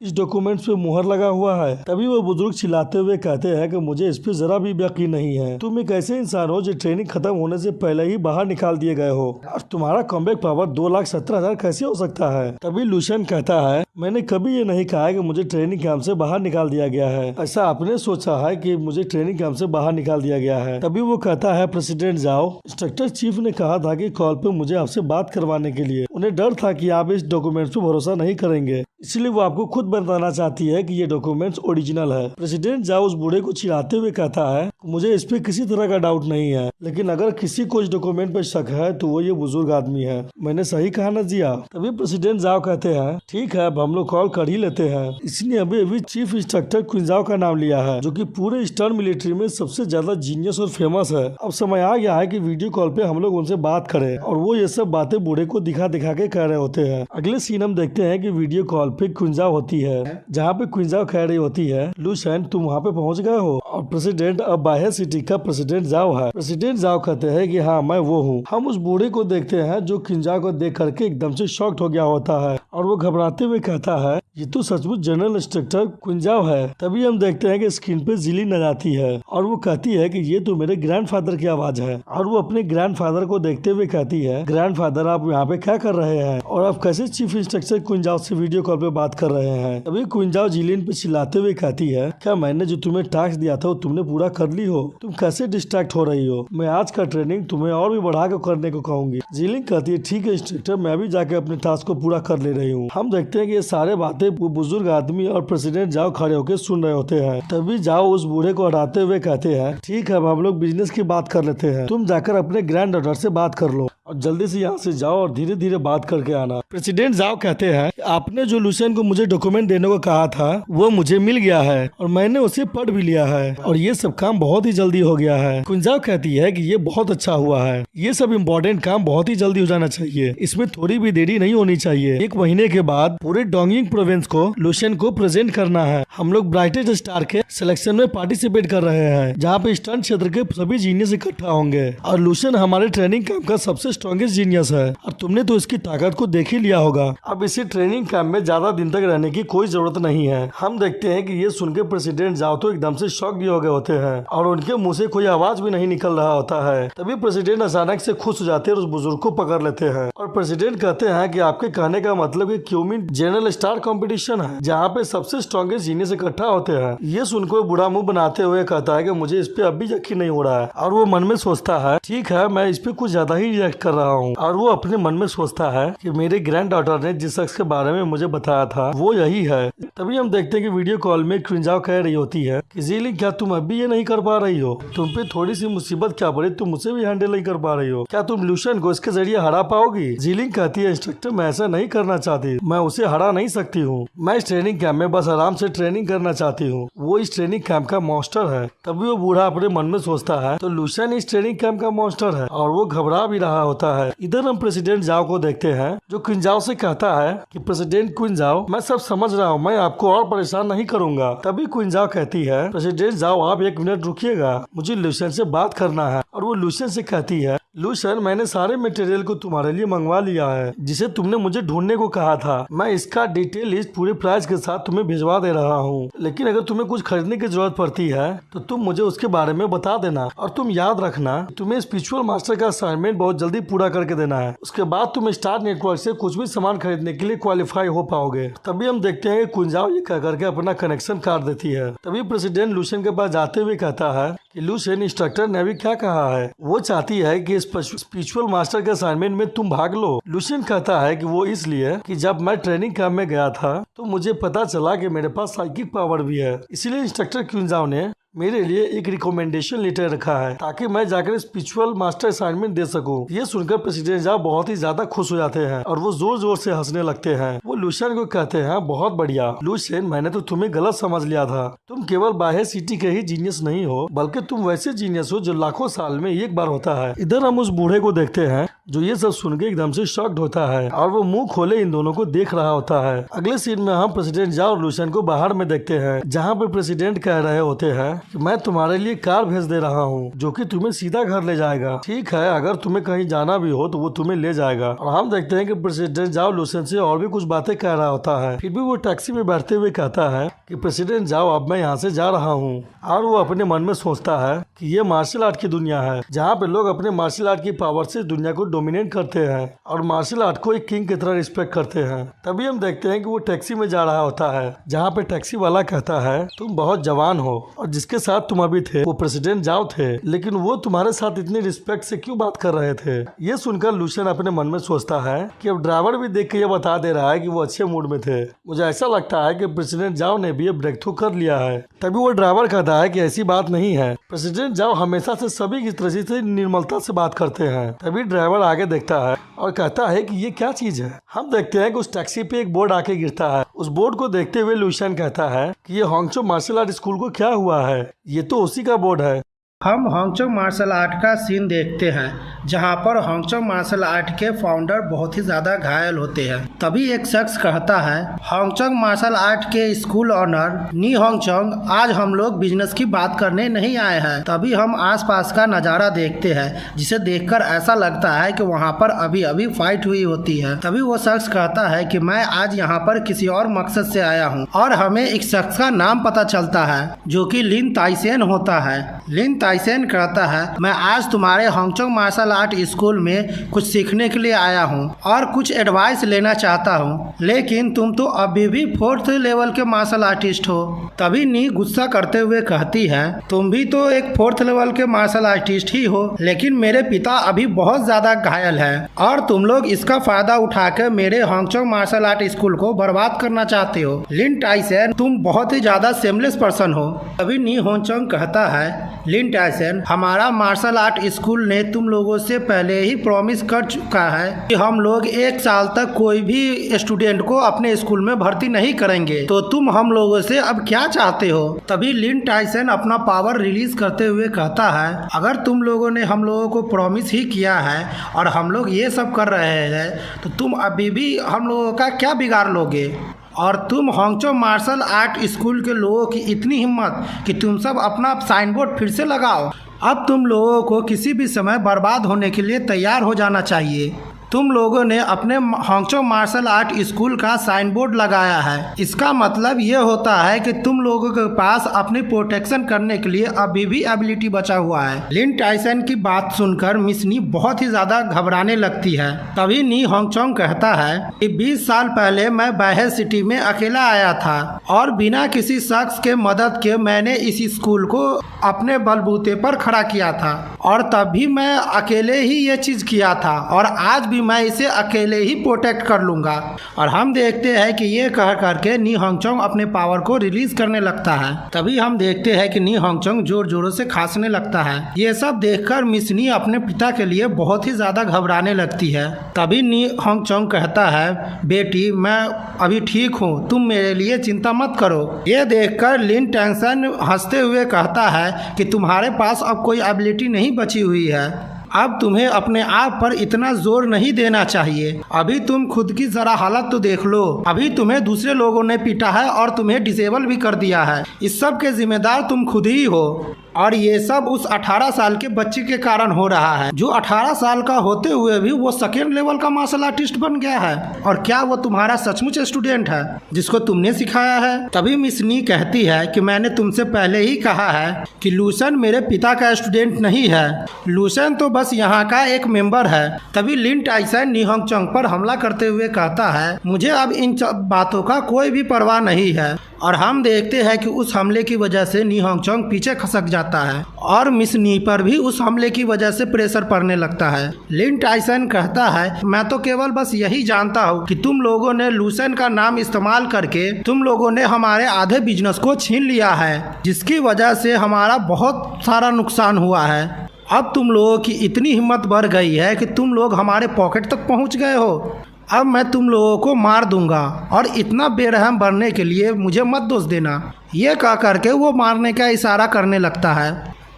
इस डॉक्यूमेंट्स पे मोहर लगा हुआ है। तभी वो बुजुर्ग चिल्लाते हुए कहते हैं कि मुझे इस पे जरा भी यकीन नहीं है, तुम एक ऐसे इंसान हो जो ट्रेनिंग खत्म होने से पहले ही बाहर निकाल दिए गए हो, और तुम्हारा कॉम्बैट पावर 2,70,000 कैसे हो सकता है। तभी लूशियन कहता है, मैंने कभी ये नहीं कहा कि मुझे ट्रेनिंग कैंप से बाहर निकाल दिया गया है, ऐसा आपने सोचा है कि मुझे ट्रेनिंग कैंप से बाहर निकाल दिया गया है। तभी वो कहता है, प्रेसिडेंट जाओ, इंस्ट्रक्टर चीफ ने कहा था कि कॉल पे मुझे आपसे बात करवाने के लिए, उन्हें डर था कि आप इस डॉक्यूमेंट्स पे भरोसा नहीं करेंगे, इसलिए वो आपको खुद बताना चाहती है कि ये डॉक्यूमेंट्स ओरिजिनल है। प्रेसिडेंट जाओ उस बूढ़े को चिढ़ाते हुए कहता है मुझे इस पे किसी तरह का डाउट नहीं है, लेकिन अगर किसी को इस डॉक्यूमेंट पे शक है तो वो ये बुजुर्ग आदमी है। मैंने सही कहा न जिया? तभी प्रेसिडेंट जाओ कहते हैं ठीक है अब हम लोग कॉल कर ही लेते हैं। इसने अभी चीफ इंस्ट्रक्टर क्विंजाओ का नाम लिया है जो कि पूरे ईस्टर्न मिलिट्री में सबसे ज्यादा जीनियस और फेमस है। अब समय आ गया है कि वीडियो कॉल पे हम लोग उनसे बात करें और वो ये सब बातें बूढ़े को दिखा दिखा के कह रहे होते हैं। अगले सीन हम देखते हैं कि वीडियो कॉल पे क्विंजाओ होती है, जहाँ पे क्विंजाओ कह रही होती है लुशन तुम वहाँ पे पहुँच गए हो, और प्रेसिडेंट अब बाह्य सिटी का प्रेसिडेंट जाओ है। प्रेसिडेंट जाओ कहते हैं कि हाँ मैं वो हूँ। हम उस बूढ़े को देखते हैं जो क्विंजाओ को देख करके एकदम से शॉक्ड हो गया होता है और वो घबराते हुए कहता है ये तो सचमुच जनरल इंस्ट्रक्टर क्विंजाओ है। तभी हम देखते हैं कि स्क्रीन पे जिलिन आ जाती है और वो कहती है कि ये तो मेरे ग्रैंडफादर की आवाज है, और वो अपने ग्रैंडफादर को देखते हुए कहती है ग्रैंडफादर आप यहाँ पे क्या कर रहे हैं और आप कैसे चीफ इंस्ट्रक्टर क्विंजाओ से वीडियो कॉल पे बात कर रहे हैं। तभी क्विंजाओ जिलिन पे चिल्लाते हुए कहती है क्या मैंने जो तुम्हें टास्क दिया था वो तुमने पूरा कर ली हो? तुम कैसे डिस्ट्रैक्ट हो रही हो? मैं आज का ट्रेनिंग तुम्हें और भी बढ़ा के करने को कहूंगी। जिलिन कहती है ठीक है इंस्ट्रक्टर मैं भी जाके अपने टास्क को पूरा कर ले रही हूँ। हम देखते हैं कि ये सारे बातें वो बुजुर्ग आदमी और प्रेसिडेंट जाओ खड़े होकर सुन रहे होते हैं। तभी जाओ उस बूढ़े को हटाते हुए कहते हैं ठीक है अब हम लोग बिजनेस की बात कर लेते हैं, तुम जाकर अपने ग्रैंड डॉटर से बात कर लो और जल्दी से यहाँ से जाओ और धीरे धीरे बात करके आना। प्रेसिडेंट जाओ कहते हैं आपने जो लुशन को मुझे डॉक्यूमेंट देने को कहा था वो मुझे मिल गया है और मैंने उसे पढ़ भी लिया है और ये सब काम बहुत ही जल्दी हो गया है। क्विंजाओ कहती है कि ये बहुत अच्छा हुआ है, ये सब इम्पोर्टेंट काम बहुत ही जल्दी हो जाना चाहिए, इसमें थोड़ी भी देरी नहीं होनी चाहिए। 1 महीने के बाद पूरे डोंगिंग प्रोविंस को लुशन को प्रेजेंट करना है। हम लोग ब्राइटेस्ट स्टार के सिलेक्शन में पार्टिसिपेट कर रहे हैं जहाँ पे ईस्टर्न क्षेत्र के सभी जीनियस इकट्ठा होंगे और लुशन हमारे ट्रेनिंग कैंप का सबसे स्ट्रॉन्गेस्ट जीनियस है और तुमने तो इसकी ताकत को देख ही लिया होगा। अब इसी ट्रेनिंग कैंप में ज्यादा दिन तक रहने की कोई जरूरत नहीं है। हम देखते हैं कि ये सुन के प्रेसिडेंट जाओ तो एकदम से शॉक भी हो गए होते हैं और उनके मुंह से कोई आवाज भी नहीं निकल रहा होता है। तभी प्रेसिडेंट अचानक से खुश हो जाते हैं और उस बुजुर्ग को पकड़ लेते हैं और प्रेसिडेंट कहते हैं कि आपके कहने का मतलब कि क्यूमिन जनरल स्टार कंपटीशन है जहाँ पे सबसे स्ट्रॉन्गेस्ट जीनियस इकट्ठा होते हैं। ये सुनकर बुरा मुंह बनाते हुए कहता है कि मुझे इस पे अब भी यकीन नहीं हो रहा है और वो मन में सोचता है ठीक है मैं इस पे कुछ ज्यादा ही रिएक्ट कर रहा हूँ। और वो अपने मन में सोचता है कि मेरे ग्रैंड डॉटर ने जिस शख्स के बारे में मुझे बताया था वो यही है। तभी हम देखते हैं कि वीडियो कॉल में क्विंजाओ कह रही होती है कि जिलिन क्या तुम अभी ये नहीं कर पा रही हो? तुम पे थोड़ी सी मुसीबत क्या पड़ी तुम उसे भी हैंडल नहीं कर पा रही हो? क्या तुम लुशन को इसके जरिए हरा पाओगी? जिलिन कहती है इंस्ट्रक्टर मैं ऐसा नहीं करना चाहती, मैं उसे हरा नहीं सकती हूँ, मैं इस ट्रेनिंग कैंप में बस आराम से ट्रेनिंग करना चाहती हूँ, वो इस ट्रेनिंग कैंप का मॉन्स्टर है। तभी वो बूढ़ा अपने मन में सोचता है तो लुशन इस ट्रेनिंग कैंप का मॉन्स्टर है और वो घबरा भी रहा होता है। इधर हम प्रेसिडेंट जाओ को देखते हैं जो क्विंजाओ से कहता है कि प्रेसिडेंट क्विंजाओ मैं सब समझ रहा हूँ, मैं आपको और परेशान नहीं करूंगा। तभी क्विंजाओ कहती है प्रेसिडेंट जाओ आप 1 मिनट रुकिएगा, मुझे लुशन से बात करना है। और वो लुशन से कहती है लुशन मैंने सारे मटेरियल को तुम्हारे लिए मंगवा लिया है जिसे तुमने मुझे ढूंढने को कहा था, मैं इसका डिटेल लिस्ट पूरे प्राइस के साथ तुम्हें भिजवा दे रहा हूँ, लेकिन अगर तुम्हें कुछ खरीदने की जरूरत पड़ती है तो तुम मुझे उसके बारे में बता देना और तुम याद रखना तुम्हें स्पिरिचुअल मास्टर का असाइनमेंट बहुत जल्दी पूरा करके देना है, उसके बाद तुम स्टार नेटवर्क से कुछ भी सामान खरीदने के लिए क्वालिफाई हो पाओगे। तभी हम देखते हैं क्विंजाओ ये कह करके अपना कनेक्शन काट देती है। तभी प्रेसिडेंट लुशन के पास जाते हुए कहता है कि लुशन इंस्ट्रक्टर ने अभी क्या कहा है, वो चाहती है कि स्पिरिचुअल मास्टर के असाइनमेंट में तुम भाग लो। लुशन कहता है कि वो इसलिए कि जब मैं ट्रेनिंग कैंप में गया था तो मुझे पता चला कि मेरे पास साइकिक पावर भी है, इसलिए इंस्ट्रक्टर क्विंजाओ ने मेरे लिए एक रिकमेंडेशन लेटर रखा है ताकि मैं जाकर स्पिरिचुअल मास्टर असाइनमेंट दे सकूं। ये सुनकर प्रेसिडेंट जाओ बहुत ही ज्यादा खुश हो जाते हैं और वो जोर जोर से हंसने लगते हैं। वो लुशन को कहते हैं बहुत बढ़िया लुशन, मैंने तो तुम्हें गलत समझ लिया था, तुम केवल बाह्य सिटी के ही जीनियस नहीं हो बल्कि तुम वैसे जीनियस हो जो लाखों साल में एक बार होता है। इधर हम उस बूढ़े को देखते हैं जो ये सब सुन के एकदम से शॉक्ड होता है और वो मुंह खोले इन दोनों को देख रहा होता है। अगले सीन में हम प्रेसिडेंट जाओ और लुशन को बाहर में देखते हैं जहाँ पे प्रेसिडेंट कह रहे होते हैं कि मैं तुम्हारे लिए कार भेज दे रहा हूँ जो कि तुम्हें सीधा घर ले जाएगा, ठीक है अगर तुम्हें कहीं जाना भी हो तो वो तुम्हें ले जाएगा। और हम देखते हैं कि प्रेसिडेंट जाओ लुशन से और भी कुछ बातें कह रहा होता है, फिर भी वो टैक्सी में बैठते हुए कहता है कि प्रेसिडेंट जाओ अब मैं यहाँ से जा रहा हूँ। और वो अपने मन में सोचता है कि ये मार्शल आर्ट की दुनिया है जहाँ पे लोग अपने मार्शल आर्ट की पावर से दुनिया को डोमिनेट करते हैं और मार्शल आर्ट को एक किंग की तरह रिस्पेक्ट करते हैं। तभी हम देखते हैं कि वो टैक्सी में जा रहा होता है जहाँ पे टैक्सी वाला कहता है तुम बहुत जवान हो और जिसके जिसके साथ तुम अभी थे वो प्रेसिडेंट जाओ थे, लेकिन वो तुम्हारे साथ इतनी रिस्पेक्ट से क्यों बात कर रहे थे। ये सुनकर लूशियन अपने मन में सोचता है कि अब ड्राइवर भी देख के ये बता दे रहा है कि वो अच्छे मूड में थे। मुझे ऐसा लगता है कि प्रेसिडेंट जाओ ने भी ब्रेक थ्रू कर लिया है। तभी वो ड्राइवर कहता है कि ऐसी बात नहीं है, प्रेसिडेंट जाओ हमेशा से सभी की तरह से निर्मलता से बात करते हैं। तभी ड्राइवर आगे देखता है और कहता है कि ये क्या चीज है। हम देखते हैं कि उस टैक्सी पे एक बोर्ड आके गिरता है। उस बोर्ड को देखते हुए लूशियन कहता है कि ये होंगचो मार्शल आर्ट स्कूल को क्या हुआ है, ये तो उसी का बोर्ड है। हम होंगचो मार्शल आर्ट का सीन देखते हैं जहां पर होंगचो मार्शल आर्ट के फाउंडर बहुत ही ज़्यादा घायल होते हैं। तभी एक शख्स कहता है, होंगचो मार्शल आर्ट के स्कूल ऑनर नी होंगचोंग, आज हम लोग बिजनेस की बात करने नहीं आए हैं। तभी हम आसपास का नज़ारा देखते हैं जिसे देखकर ऐसा लगता है कि वहां पर अभी अभी फाइट हुई होती है। तभी वो शख्स कहता है कि मैं आज यहाँ पर किसी और मकसद से आया हूँ और हमें एक शख्स का नाम पता चलता है जो कि लिन ताइसेन होता है। लिन ताइसेन कहता है, मैं आज तुम्हारे होंगचो मार्शल आर्ट स्कूल में कुछ सीखने के लिए आया हूँ और कुछ एडवाइस लेना चाहता हूँ, लेकिन तुम तो अभी भी 4th लेवल के मार्शल आर्टिस्ट हो। तभी नी गुस्सा करते हुए कहती है, तुम भी तो एक 4th लेवल के मार्शल आर्टिस्ट ही हो, लेकिन मेरे पिता अभी बहुत ज्यादा घायल है और तुम लोग इसका फायदा उठाकर मेरे होंगचो मार्शल आर्ट स्कूल को बर्बाद करना चाहते हो। लिन टाइसन, तुम बहुत ही ज्यादा सेमलेस पर्सन हो। तभी नी होंगचोंग कहता है, लिन टाइसन, हमारा मार्शल आर्ट स्कूल ने तुम लोगों से पहले ही प्रॉमिस कर चुका है कि हम लोग 1 साल तक कोई भी स्टूडेंट को अपने स्कूल में भर्ती नहीं करेंगे, तो तुम हम लोगों से अब क्या चाहते हो। तभी लिन टाइसन अपना पावर रिलीज करते हुए कहता है, अगर तुम लोगों ने हम लोगों को प्रॉमिस ही किया है और हम लोग ये सब कर रहे हैं तो तुम अभी भी हम लोगों का क्या बिगाड़ लोगे। और तुम होंगचो मार्शल आर्ट स्कूल के लोगों की इतनी हिम्मत कि तुम सब अपना साइन बोर्ड फिर से लगाओ। अब तुम लोगों को किसी भी समय बर्बाद होने के लिए तैयार हो जाना चाहिए। तुम लोगों ने अपने होंगचो मार्शल आर्ट स्कूल का साइन बोर्ड लगाया है, इसका मतलब ये होता है कि तुम लोगों के पास अपनी प्रोटेक्शन करने के लिए अभी भी एबिलिटी बचा हुआ है। लिन टाइसन की बात सुनकर मिस नी बहुत ही ज्यादा घबराने लगती है। तभी नी होंगचोंग कहता है कि 20 साल पहले मैं बाहे सिटी में अकेला आया था और बिना किसी शख्स के मदद के मैंने इस स्कूल को अपने बलबूते पर खड़ा किया था और तभी मैं अकेले ही ये चीज किया था और आज भी मैं इसे अकेले ही प्रोटेक्ट कर लूंगा। और हम देखते हैं कि ये कह करके नी होंगचोंग अपने पावर को रिलीज करने लगता है। तभी हम देखते हैं कि नी होंगचोंग जोर जोरों से खांसने लगता है। ये सब देखकर मिस नी अपने पिता के लिए बहुत ही ज्यादा घबराने लगती है। तभी नी होंगचोंग कहता है, बेटी मैं अभी ठीक हूँ, तुम मेरे लिए चिंता मत करो। ये देखकर लिन टाइसन हंसते हुए कहता है कि तुम्हारे पास अब कोई एबिलिटी नहीं बची हुई है, अब तुम्हें अपने आप पर इतना जोर नहीं देना चाहिए। अभी तुम खुद की जरा हालत तो देख लो, अभी तुम्हें दूसरे लोगों ने पीटा है और तुम्हें डिसेबल भी कर दिया है। इस सब के जिम्मेदार तुम खुद ही हो और ये सब उस 18 साल के बच्चे के कारण हो रहा है जो 18 साल का होते हुए भी वो 2nd लेवल का मार्शल आर्टिस्ट बन गया है। और क्या वो तुम्हारा सचमुच स्टूडेंट है जिसको तुमने सिखाया है। तभी मिस नी कहती है कि मैंने तुमसे पहले ही कहा है कि लूशन मेरे पिता का स्टूडेंट नहीं है, लूशन तो बस यहाँ का एक मेंबर है। तभी लिन टाइसन नी होंगचोंग पर हमला करते हुए कहता है, मुझे अब इन बातों का कोई भी परवाह नहीं है। और हम देखते हैं कि उस हमले की वजह से नी होंगचोंग पीछे खसक जाता है और मिस नी पर भी उस हमले की वजह से प्रेशर पड़ने लगता है। लिन टाइसन कहता है, मैं तो केवल बस यही जानता हूँ कि तुम लोगों ने लूशन का नाम इस्तेमाल करके तुम लोगों ने हमारे आधे बिजनेस को छीन लिया है, जिसकी वजह से हमारा बहुत सारा नुकसान हुआ है। अब तुम लोगों की इतनी हिम्मत बढ़ गई है कि तुम लोग हमारे पॉकेट तक पहुँच गए हो। अब मैं तुम लोगों को मार दूंगा और इतना बेरहम बनने के लिए मुझे मत दोष देना। ये कह करके वो मारने का इशारा करने लगता है।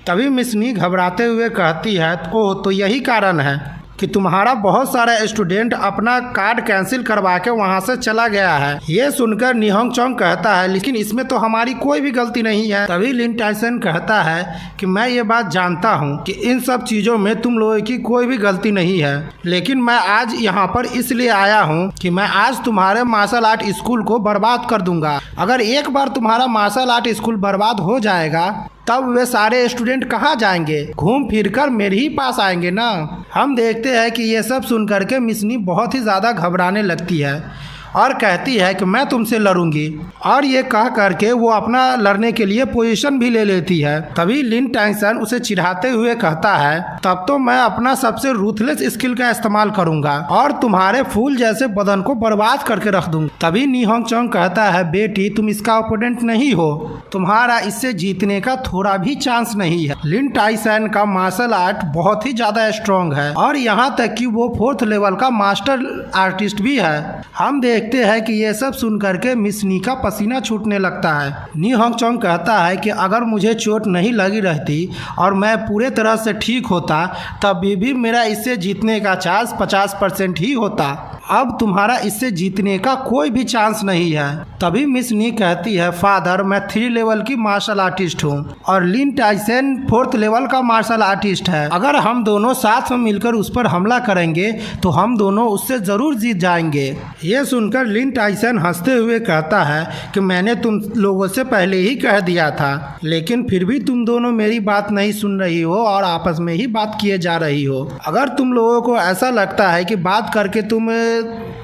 तभी मिस नी घबराते हुए कहती है, ओह तो यही कारण है कि तुम्हारा बहुत सारा स्टूडेंट अपना कार्ड कैंसिल करवा के वहाँ से चला गया है। ये सुनकर नी होंगचोंग कहता है, लेकिन इसमें तो हमारी कोई भी गलती नहीं है। तभी लिन टाइसन कहता है कि मैं ये बात जानता हूँ कि इन सब चीज़ों में तुम लोगों की कोई भी गलती नहीं है, लेकिन मैं आज यहाँ पर इसलिए आया हूँ कि मैं आज तुम्हारे मार्शल आर्ट स्कूल को बर्बाद कर दूंगा। अगर एक बार तुम्हारा मार्शल आर्ट स्कूल बर्बाद हो जाएगा तब वे सारे स्टूडेंट कहाँ जाएंगे, घूम फिर कर मेरे ही पास आएंगे ना। हम देखते हैं कि ये सब सुन करके मिस नी बहुत ही ज़्यादा घबराने लगती है और कहती है कि मैं तुमसे लड़ूंगी, और ये कह करके वो अपना लड़ने के लिए पोजीशन भी ले लेती है। तभी लिन टाइसन उसे चिढ़ाते हुए कहता है, तब तो मैं अपना सबसे रूथलेस स्किल का इस्तेमाल करूंगा और तुम्हारे फूल जैसे बदन को बर्बाद करके रख दूंगा। तभी नी होंग चोंग कहता है, बेटी तुम इसका ओपोनेंट नहीं हो, तुम्हारा इससे जीतने का थोड़ा भी चांस नहीं है। लिन टाइसन का मार्शल आर्ट बहुत ही ज्यादा स्ट्रॉन्ग है और यहाँ तक कि वो 4th लेवल का मास्टर आर्टिस्ट भी है। हम देखते हैं कि ये सब सुन करके मिस नी का पसीना छूटने लगता है। नी होंग चोंग कहता है कि अगर मुझे चोट नहीं लगी रहती और मैं पूरे तरह से ठीक होता तभी भी मेरा इससे जीतने का चांस 50% ही होता। अब तुम्हारा इससे जीतने का कोई भी चांस नहीं है। तभी मिस नी कहती है, फादर मैं 3 लेवल की मार्शल आर्टिस्ट हूँ और लिन टाइसन 4th लेवल का मार्शल आर्टिस्ट है। अगर हम दोनों साथ में मिलकर उस पर हमला करेंगे तो हम दोनों उससे जरूर जीत जाएंगे। ये सुनकर लिन टाइसन हंसते हुए कहता है कि मैंने तुम लोगों से पहले ही कह दिया था, लेकिन फिर भी तुम दोनों मेरी बात नहीं सुन रही हो और आपस में ही बात किए जा रही हो। अगर तुम लोगों को ऐसा लगता है कि बात करके तुम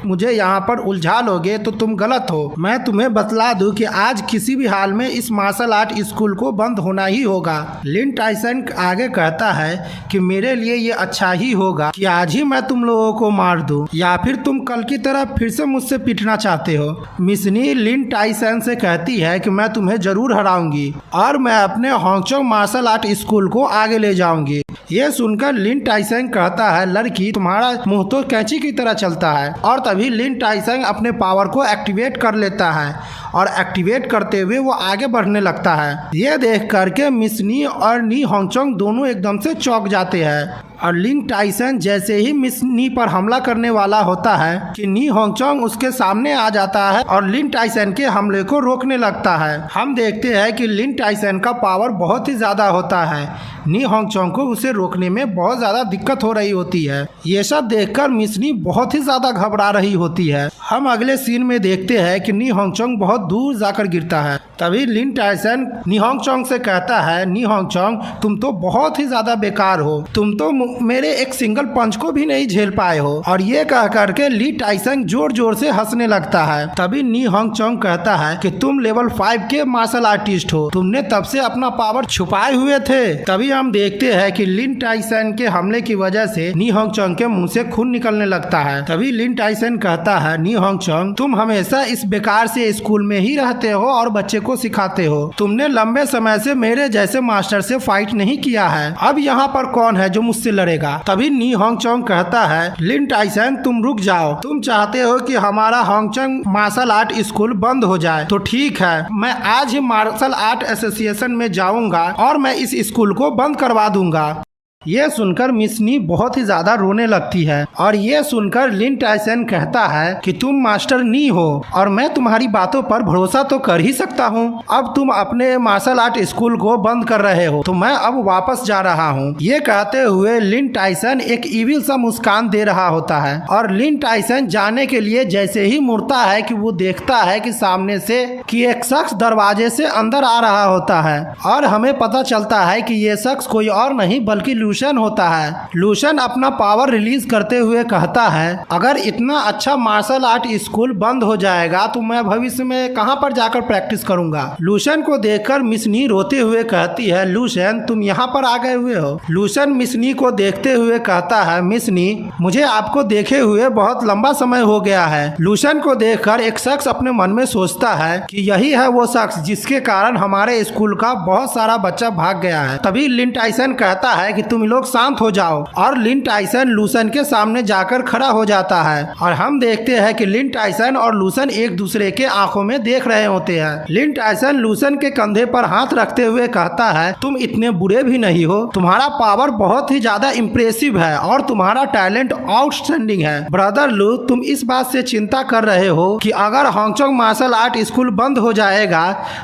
मुझे यहाँ पर उलझा लोगे तो तुम गलत हो। मैं तुम्हें बतला दूं कि आज किसी भी हाल में इस मार्शल आर्ट स्कूल को बंद होना ही होगा। लिन टाइसन आगे कहता है कि मेरे लिए ये अच्छा ही होगा कि आज ही मैं तुम लोगों को मार दूं, या फिर तुम कल की तरह फिर से मुझसे पिटना चाहते हो। मिस नी लिन टाइसन से कहती है कि मैं तुम्हें जरूर हराऊंगी और मैं अपने होंगचोंग मार्शल आर्ट स्कूल को आगे ले जाऊंगी। ये सुनकर लिन टाइसन कहता है, लड़की तुम्हारा मुंह तो कैंची की तरह चलता है। और तभी लिन टाइसन अपने पावर को एक्टिवेट कर लेता है और एक्टिवेट करते हुए वो आगे बढ़ने लगता है। ये देख करके मिस नी और नी होंग चोंग दोनों एकदम से चौंक जाते हैं और लिन टाइसन जैसे ही मिस नी पर हमला करने वाला होता है कि नी होंग चोंग उसके सामने आ जाता है और लिन टाइसन के हमले को रोकने लगता है। हम देखते हैं कि लिन टाइसन का पावर बहुत ही ज्यादा होता है। नी होंग चोंग को उसे रोकने में बहुत ज्यादा दिक्कत हो रही होती है। ये सब देखकर मिस नी बहुत ही ज्यादा घबरा रही होती है। हम अगले सीन में देखते हैं कि नी होंग चोंग बहुत दूर जाकर गिरता है। तभी लिन टाइसन नी होंग चोंग से कहता है, नी होंग चोंग तुम तो बहुत ही ज्यादा बेकार हो, तुम तो मेरे एक सिंगल पंच को भी नहीं झेल पाए हो। और ये कह करके ली टाइसन जोर जोर से हंसने लगता है। तभी नी होंग चोंग कहता है कि तुम लेवल 5 के मार्शल आर्टिस्ट हो, तुमने तब से अपना पावर छुपाए हुए थे। तभी हम देखते हैं कि लिन टाइसन के हमले की वजह से नी होंग चोंग के मुंह से खून निकलने लगता है। तभी लिन टाइसन कहता है, नी होंग चोंग तुम हमेशा इस बेकार से स्कूल में ही रहते हो और बच्चे को सिखाते हो, तुमने लंबे समय से मेरे जैसे मास्टर से फाइट नहीं किया है, अब यहाँ पर कौन है जो मुझसे लड़ेगा। तभी नी होंग चोंग कहता है, लिन टाइसन तुम रुक जाओ, तुम चाहते हो कि हमारा होंगचोंग मार्शल आर्ट स्कूल बंद हो जाए तो ठीक है, मैं आज ही मार्शल आर्ट एसोसिएशन में जाऊंगा और मैं इस स्कूल को बंद करवा दूंगा। ये सुनकर मिस नी बहुत ही ज्यादा रोने लगती है और ये सुनकर लिन टाइसन कहता है कि तुम मास्टर नी हो और मैं तुम्हारी बातों पर भरोसा तो कर ही सकता हूँ। अब तुम अपने मार्शल आर्ट स्कूल को बंद कर रहे हो तो मैं अब वापस जा रहा हूँ। ये कहते हुए लिन टाइसन एक इविल सा मुस्कान दे रहा होता है और लिन टाइसन जाने के लिए जैसे ही मुड़ता है कि वो देखता है कि सामने से कि एक शख्स दरवाजे से अंदर आ रहा होता है और हमें पता चलता है कि ये शख्स कोई और नहीं बल्कि लूशन होता है। लूशन अपना पावर रिलीज करते हुए कहता है, अगर इतना अच्छा मार्शल आर्ट स्कूल बंद हो जाएगा तो मैं भविष्य में कहां पर जाकर प्रैक्टिस करूंगा। लूशन को देखकर मिस नी रोते हुए कहती है, लूशन तुम यहाँ पर आ गए हुए हो। लूशन मिस नी को देखते हुए कहता है, मिस नी मुझे आपको देखे हुए बहुत लंबा समय हो गया है। लूशन को देखकर एक शख्स अपने मन में सोचता है कि यही है वो शख्स जिसके कारण हमारे स्कूल का बहुत सारा बच्चा भाग गया है। तभी लिन टाइसन कहता है कि तुम लोग शांत हो जाओ और लिन टाइसन लूसन के सामने जाकर खड़ा हो जाता है और हम देखते हैं कि लिन टाइसन और लूसन एक दूसरे के आंखों में देख रहे होते हैं। लिन टाइसन लूसन के कंधे पर हाथ रखते हुए कहता है, तुम इतने बुरे भी नहीं हो, तुम्हारा पावर बहुत ही ज्यादा इम्प्रेसिव है और तुम्हारा टैलेंट आउटस्टैंडिंग है। ब्रदर लू तुम इस बात से चिंता कर रहे हो कि अगर होंगचोंग मार्शल आर्ट स्कूल बंद हो जाएगा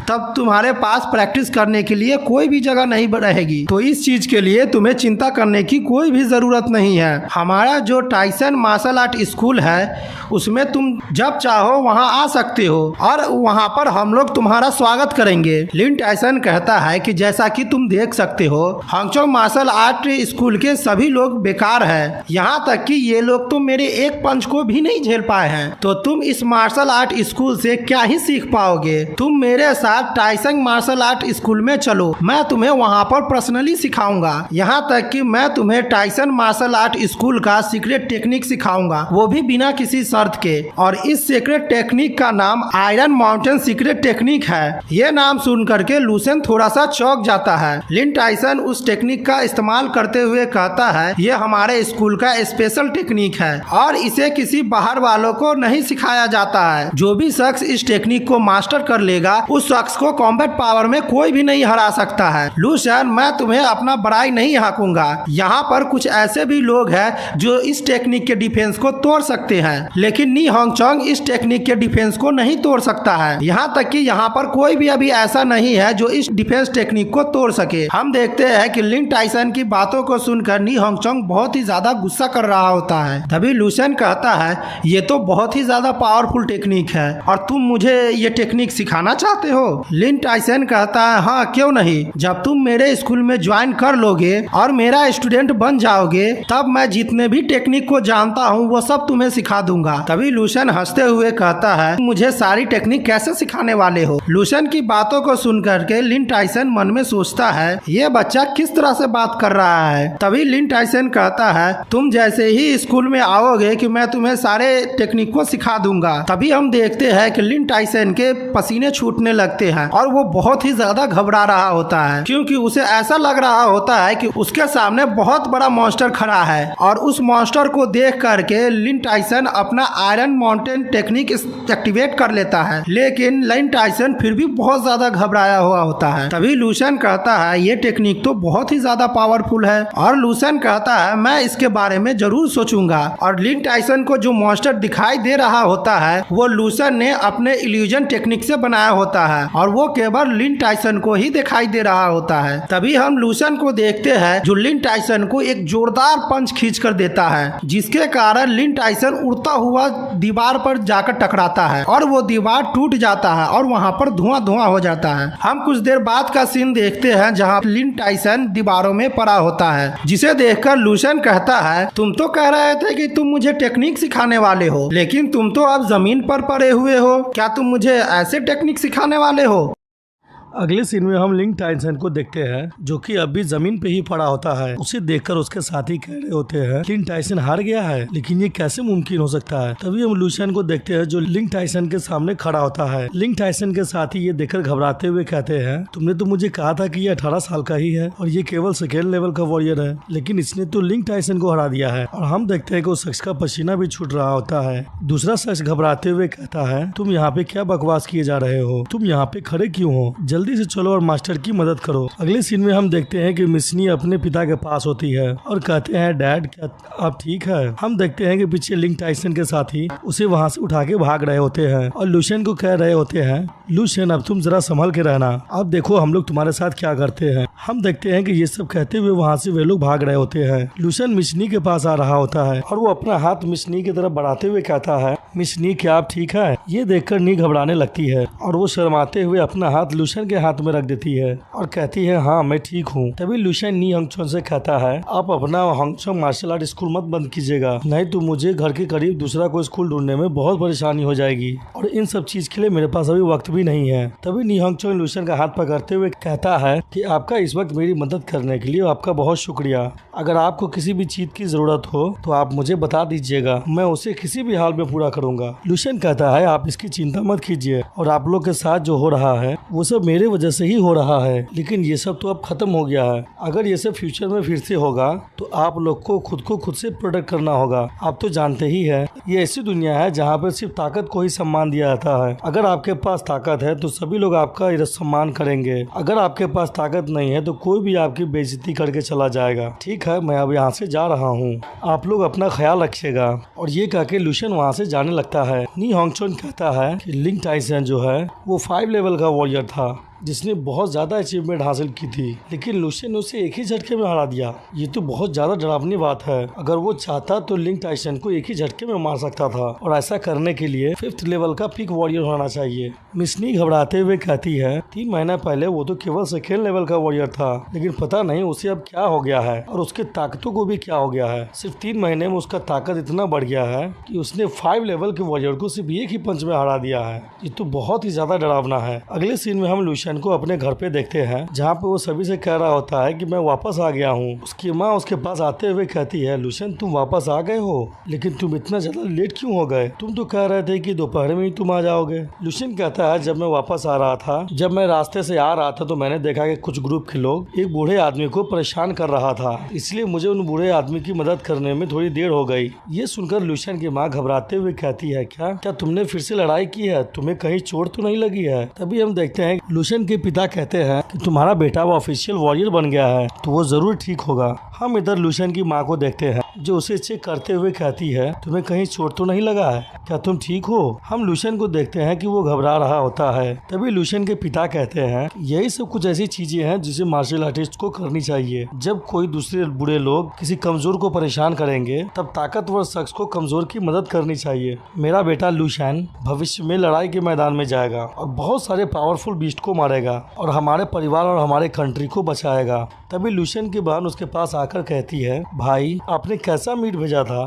तब तुम्हारे पास प्रैक्टिस करने के लिए कोई भी जगह नहीं रहेगी, तो इस चीज के लिए तुम्हें चिंता करने की कोई भी ज़रूरत नहीं है। हमारा जो टाइसन मार्शल आर्ट स्कूल है उसमें तुम जब चाहो वहां आ सकते हो और वहां पर हम लोग तुम्हारा स्वागत करेंगे। लिन टाइसन कहता है कि जैसा कि तुम देख सकते हो हांगचोंग मार्शल आर्ट स्कूल के सभी लोग बेकार हैं, यहाँ तक कि ये लोग तो मेरे एक पंच को भी नहीं झेल पाए हैं, तो तुम इस मार्शल आर्ट स्कूल से क्या ही सीख पाओगे। तुम मेरे साथ टाइसन मार्शल आर्ट स्कूल में चलो, मैं तुम्हें वहाँ पर पर्सनली सिखाऊंगा, यहाँ तक कि मैं तुम्हें टाइसन मार्शल आर्ट स्कूल का सीक्रेट टेक्निक सिखाऊंगा, वो भी बिना किसी शर्त के। और इस सीक्रेट टेक्निक का नाम आयरन माउंटेन सीक्रेट टेक्निक है। ये नाम सुन करके लूसेन थोड़ा सा चौंक जाता है। लिन टाइसन उस टेक्निक का इस्तेमाल करते हुए कहता है ये हमारे स्कूल का स्पेशल टेक्निक है और इसे किसी बाहर वालों को नहीं सिखाया जाता है। जो भी शख्स इस टेक्निक को मास्टर कर लेगा उस शख्स को कॉम्बैट पावर में कोई भी नहीं हरा सकता है। लूसेन, मैं तुम्हें अपना बड़ाई नहीं हाँकूंगा, यहाँ पर कुछ ऐसे भी लोग हैं जो इस टेक्निक के डिफेंस को तोड़ सकते हैं, लेकिन नी हांगचोंग इस टेक्निक के डिफेंस को नहीं तोड़ सकता है। यहाँ तक कि यहाँ पर कोई भी अभी ऐसा नहीं है जो इस डिफेंस टेक्निक को तोड़ सके। हम देखते हैं कि लिन टाइसन की बातों को सुनकर नी हांगचोंग बहुत ही ज्यादा गुस्सा कर रहा होता है। तभी लूसेन कहता है ये तो बहुत ही ज्यादा पावरफुल टेक्निक है और तुम मुझे ये टेक्निक सिखाना चाहते हो। लिन टाइसन कहता है हाँ क्यों नहीं, जब तुम मेरे स्कूल में ज्वाइन कर लोगे और मेरा स्टूडेंट बन जाओगे तब मैं जितने भी टेक्निक को जानता हूँ वो सब तुम्हें सिखा दूंगा। तभी लूसेन हंसते हुए कहता है मुझे सारी टेक्निक कैसे सिखाने वाले हो। लूसेन की बातों को सुनकर के लिन टाइसन मन में सोचता है ये बच्चा किस तरह से बात कर रहा है। तभी लिन टाइसन कहता है तुम जैसे ही स्कूल में आओगे कि मैं तुम्हें सारे टेक्निक को सिखा दूंगा। तभी हम देखते हैं कि लिन टाइसन के पसीने छूटने लगते हैं और वो बहुत ही ज्यादा घबरा रहा होता है, क्योंकि उसे ऐसा लग रहा होता है कि उसके सामने बहुत बड़ा मॉन्स्टर खड़ा है। और उस मॉन्स्टर को देख करके लिन टाइसन अपना आयरन माउंटेन टेक्निक एक्टिवेट कर लेता है, लेकिन लिन टाइसन फिर भी बहुत ज्यादा घबराया हुआ होता है। तभी लूसेन कहता है ये टेक्निक तो बहुत ही ज्यादा पावरफुल है और लूसेन कहता है मैं इसके बारे में जरूर सोचूंगा। और लिन टाइसन को जो मॉन्स्टर दिखाई दे रहा होता है वो लूसेन ने अपने इल्यूजन टेक्निक से बनाया होता है और वो केवल लिन टाइसन को ही दिखाई दे रहा होता है। तभी हम लूसेन को देखते हैं जो लिन टाइसन को एक जोरदार पंच खींच कर देता है, जिसके कारण लिन टाइसन उड़ता हुआ दीवार पर जाकर टकराता है और वो दीवार टूट जाता है और वहाँ पर धुआं धुआं हो जाता है। हम कुछ देर बाद का सीन देखते हैं जहाँ लिन टाइसन दीवारों में पड़ा होता है, जिसे देखकर लूसेन कहता है तुम तो कह रहे थे कि तुम मुझे टेक्निक सिखाने वाले हो, लेकिन तुम तो अब जमीन पर पड़े हुए हो, क्या तुम मुझे ऐसे टेक्निक सिखाने वाले हो। अगले सीन में हम लिन टाइसन को देखते हैं जो कि अभी जमीन पे ही पड़ा होता है। उसे देखकर उसके साथी कह रहे होते हैं लिन टाइसन हार गया है, लेकिन ये कैसे मुमकिन हो सकता है। तभी हम लूसेन को देखते हैं जो लिन टाइसन के सामने खड़ा होता है। लिन टाइसन के साथी ये देखकर घबराते हुए कहते हैं तुमने तो मुझे कहा था कि ये 18 साल का ही है और ये केवल सेकेंड लेवल का वॉरियर है, लेकिन इसने तो लिन टाइसन को हरा दिया है। और हम देखते हैं कि उस शख्स का पसीना भी छूट रहा होता है। दूसरा शख्स घबराते हुए कहता है तुम यहाँ पे क्या बकवास किए जा रहे हो, तुम यहाँ पे खड़े क्यों हो, जल्दी से चलो और मास्टर की मदद करो। अगले सीन में हम देखते हैं कि मिसनी अपने पिता के पास होती है और कहते हैं डैड क्या आप ठीक है। हम देखते हैं कि पीछे लिन टाइसन के साथी उसे वहाँ से उठा के भाग रहे होते हैं और लूसेन को कह रहे होते हैं लूसेन अब तुम जरा संभल के रहना, अब देखो हम लोग तुम्हारे साथ क्या करते हैं। हम देखते हैं कि ये सब कहते हुए वहाँ से वे लोग भाग रहे होते हैं। लूसेन मिसनी के पास आ रहा होता है और वो अपना हाथ मिसनी की तरफ बढ़ाते हुए कहता है मिसनी क्या आप ठीक है। ये देखकर नी घबराने लगती है और वो शर्माते हुए अपना हाथ लूसेन के हाथ में रख देती है और कहती है हाँ मैं ठीक हूँ। तभी लूसेन नी हांगचोंग से कहता है आप अपना हांगचोंग मार्शल आर्ट स्कूल मत बंद कीजिएगा, नहीं तो मुझे घर के करीब दूसरा कोई स्कूल ढूंढने में बहुत परेशानी हो जाएगी और इन सब चीज के लिए मेरे पास अभी वक्त भी नहीं है। तभी नी हांगचोंग लूसेन का हाथ पकड़ते हुए कहता है कि आपका इस वक्त मेरी मदद करने के लिए आपका बहुत शुक्रिया। अगर आपको किसी भी चीज की जरूरत हो तो आप मुझे बता दीजिएगा, मैं उसे किसी भी हाल में पूरा करूंगा। लूसेन कहता है आप इसकी चिंता मत कीजिए और आप लोग के साथ जो हो रहा है वो सब मेरे वजह से ही हो रहा है, लेकिन ये सब तो अब खत्म हो गया है। अगर ये सब फ्यूचर में फिर से होगा तो आप लोग को खुद से प्रोटेक्ट करना होगा। आप तो जानते ही है ये ऐसी दुनिया है जहाँ पर सिर्फ ताकत को ही सम्मान दिया जाता है। अगर आपके पास ताकत है तो सभी लोग आपका सम्मान करेंगे, अगर आपके पास ताकत नहीं है तो कोई भी आपकी बेइज्जती करके चला जाएगा। ठीक है मैं अब यहाँ से जा रहा हूँ, आप लोग अपना ख्याल रखिएगा। और ये कह के लूसेन वहाँ से जाने लगता है। नी हांगचोंग कहता है कि लिन टाइसन जो है वो 5 लेवल का वॉरियर था जिसने बहुत ज्यादा अचीवमेंट हासिल की थी, लेकिन लुशियन ने उसे एक ही झटके में हरा दिया। ये तो बहुत ज्यादा डरावनी बात है। अगर वो चाहता तो लिंक टाइसन को एक ही झटके में मार सकता था, और ऐसा करने के लिए 5th लेवल का पीक वॉरियर होना चाहिए। मिसनी घबराते हुए कहती है 3 महीना पहले वो तो केवल 2nd लेवल का वॉरियर था, लेकिन पता नहीं उसे अब क्या हो गया है और उसके ताकतों को भी क्या हो गया है। सिर्फ 3 महीने में उसका ताकत इतना बढ़ गया है कि उसने 5 लेवल के वॉरियर को सिर्फ एक ही पंच में हरा दिया है। ये तो बहुत ही ज्यादा डरावना है। अगले सीन में हम लुशियन को अपने घर पे देखते हैं, जहाँ पे वो सभी से कह रहा होता है कि मैं वापस आ गया हूँ। उसकी माँ उसके पास आते हुए कहती है लुशियन तुम वापस आ गए हो, लेकिन तुम इतना ज्यादा लेट क्यों हो गए? तुम तो कह रहे थे कि दोपहर में ही तुम आ जाओगे। लुशियन कहता है जब मैं वापस आ रहा था, जब मैं रास्ते से आ रहा था तो मैंने देखा कि कुछ ग्रुप के लोग एक बूढ़े आदमी को परेशान कर रहा था, इसलिए मुझे उन बूढ़े आदमी की मदद करने में थोड़ी देर हो गई। ये सुनकर लुशियन की माँ घबराते हुए कहती है क्या तुमने फिर से लड़ाई की है? तुम्हें कहीं चोट तो नहीं लगी है? तभी हम देखते हैं लुशियन के पिता कहते हैं कि तुम्हारा बेटा वो ऑफिशियल वॉरियर बन गया है तो वो जरूर ठीक होगा। हम इधर लुशियन की माँ को देखते हैं जो उसे चेक करते हुए कहती है तुम्हें कहीं चोट तो नहीं लगा है? क्या तुम ठीक हो? हम लुशियन को देखते हैं कि वो घबरा रहा होता है। तभी लुशियन के पिता कहते हैं यही सब कुछ ऐसी चीजें हैं जिसे मार्शल आर्टिस्ट को करनी चाहिए। जब कोई दूसरे बुरे लोग किसी कमजोर को परेशान करेंगे तब ताकतवर शख्स को कमजोर की मदद करनी चाहिए। मेरा बेटा लुशियन भविष्य में लड़ाई के मैदान में जाएगा और बहुत सारे पावरफुल बीस्ट को मारेगा और हमारे परिवार और हमारे कंट्री को बचाएगा। तभी लुशियन की बहन उसके पास आकर कहती है भाई आपने कैसा मीट भेजा था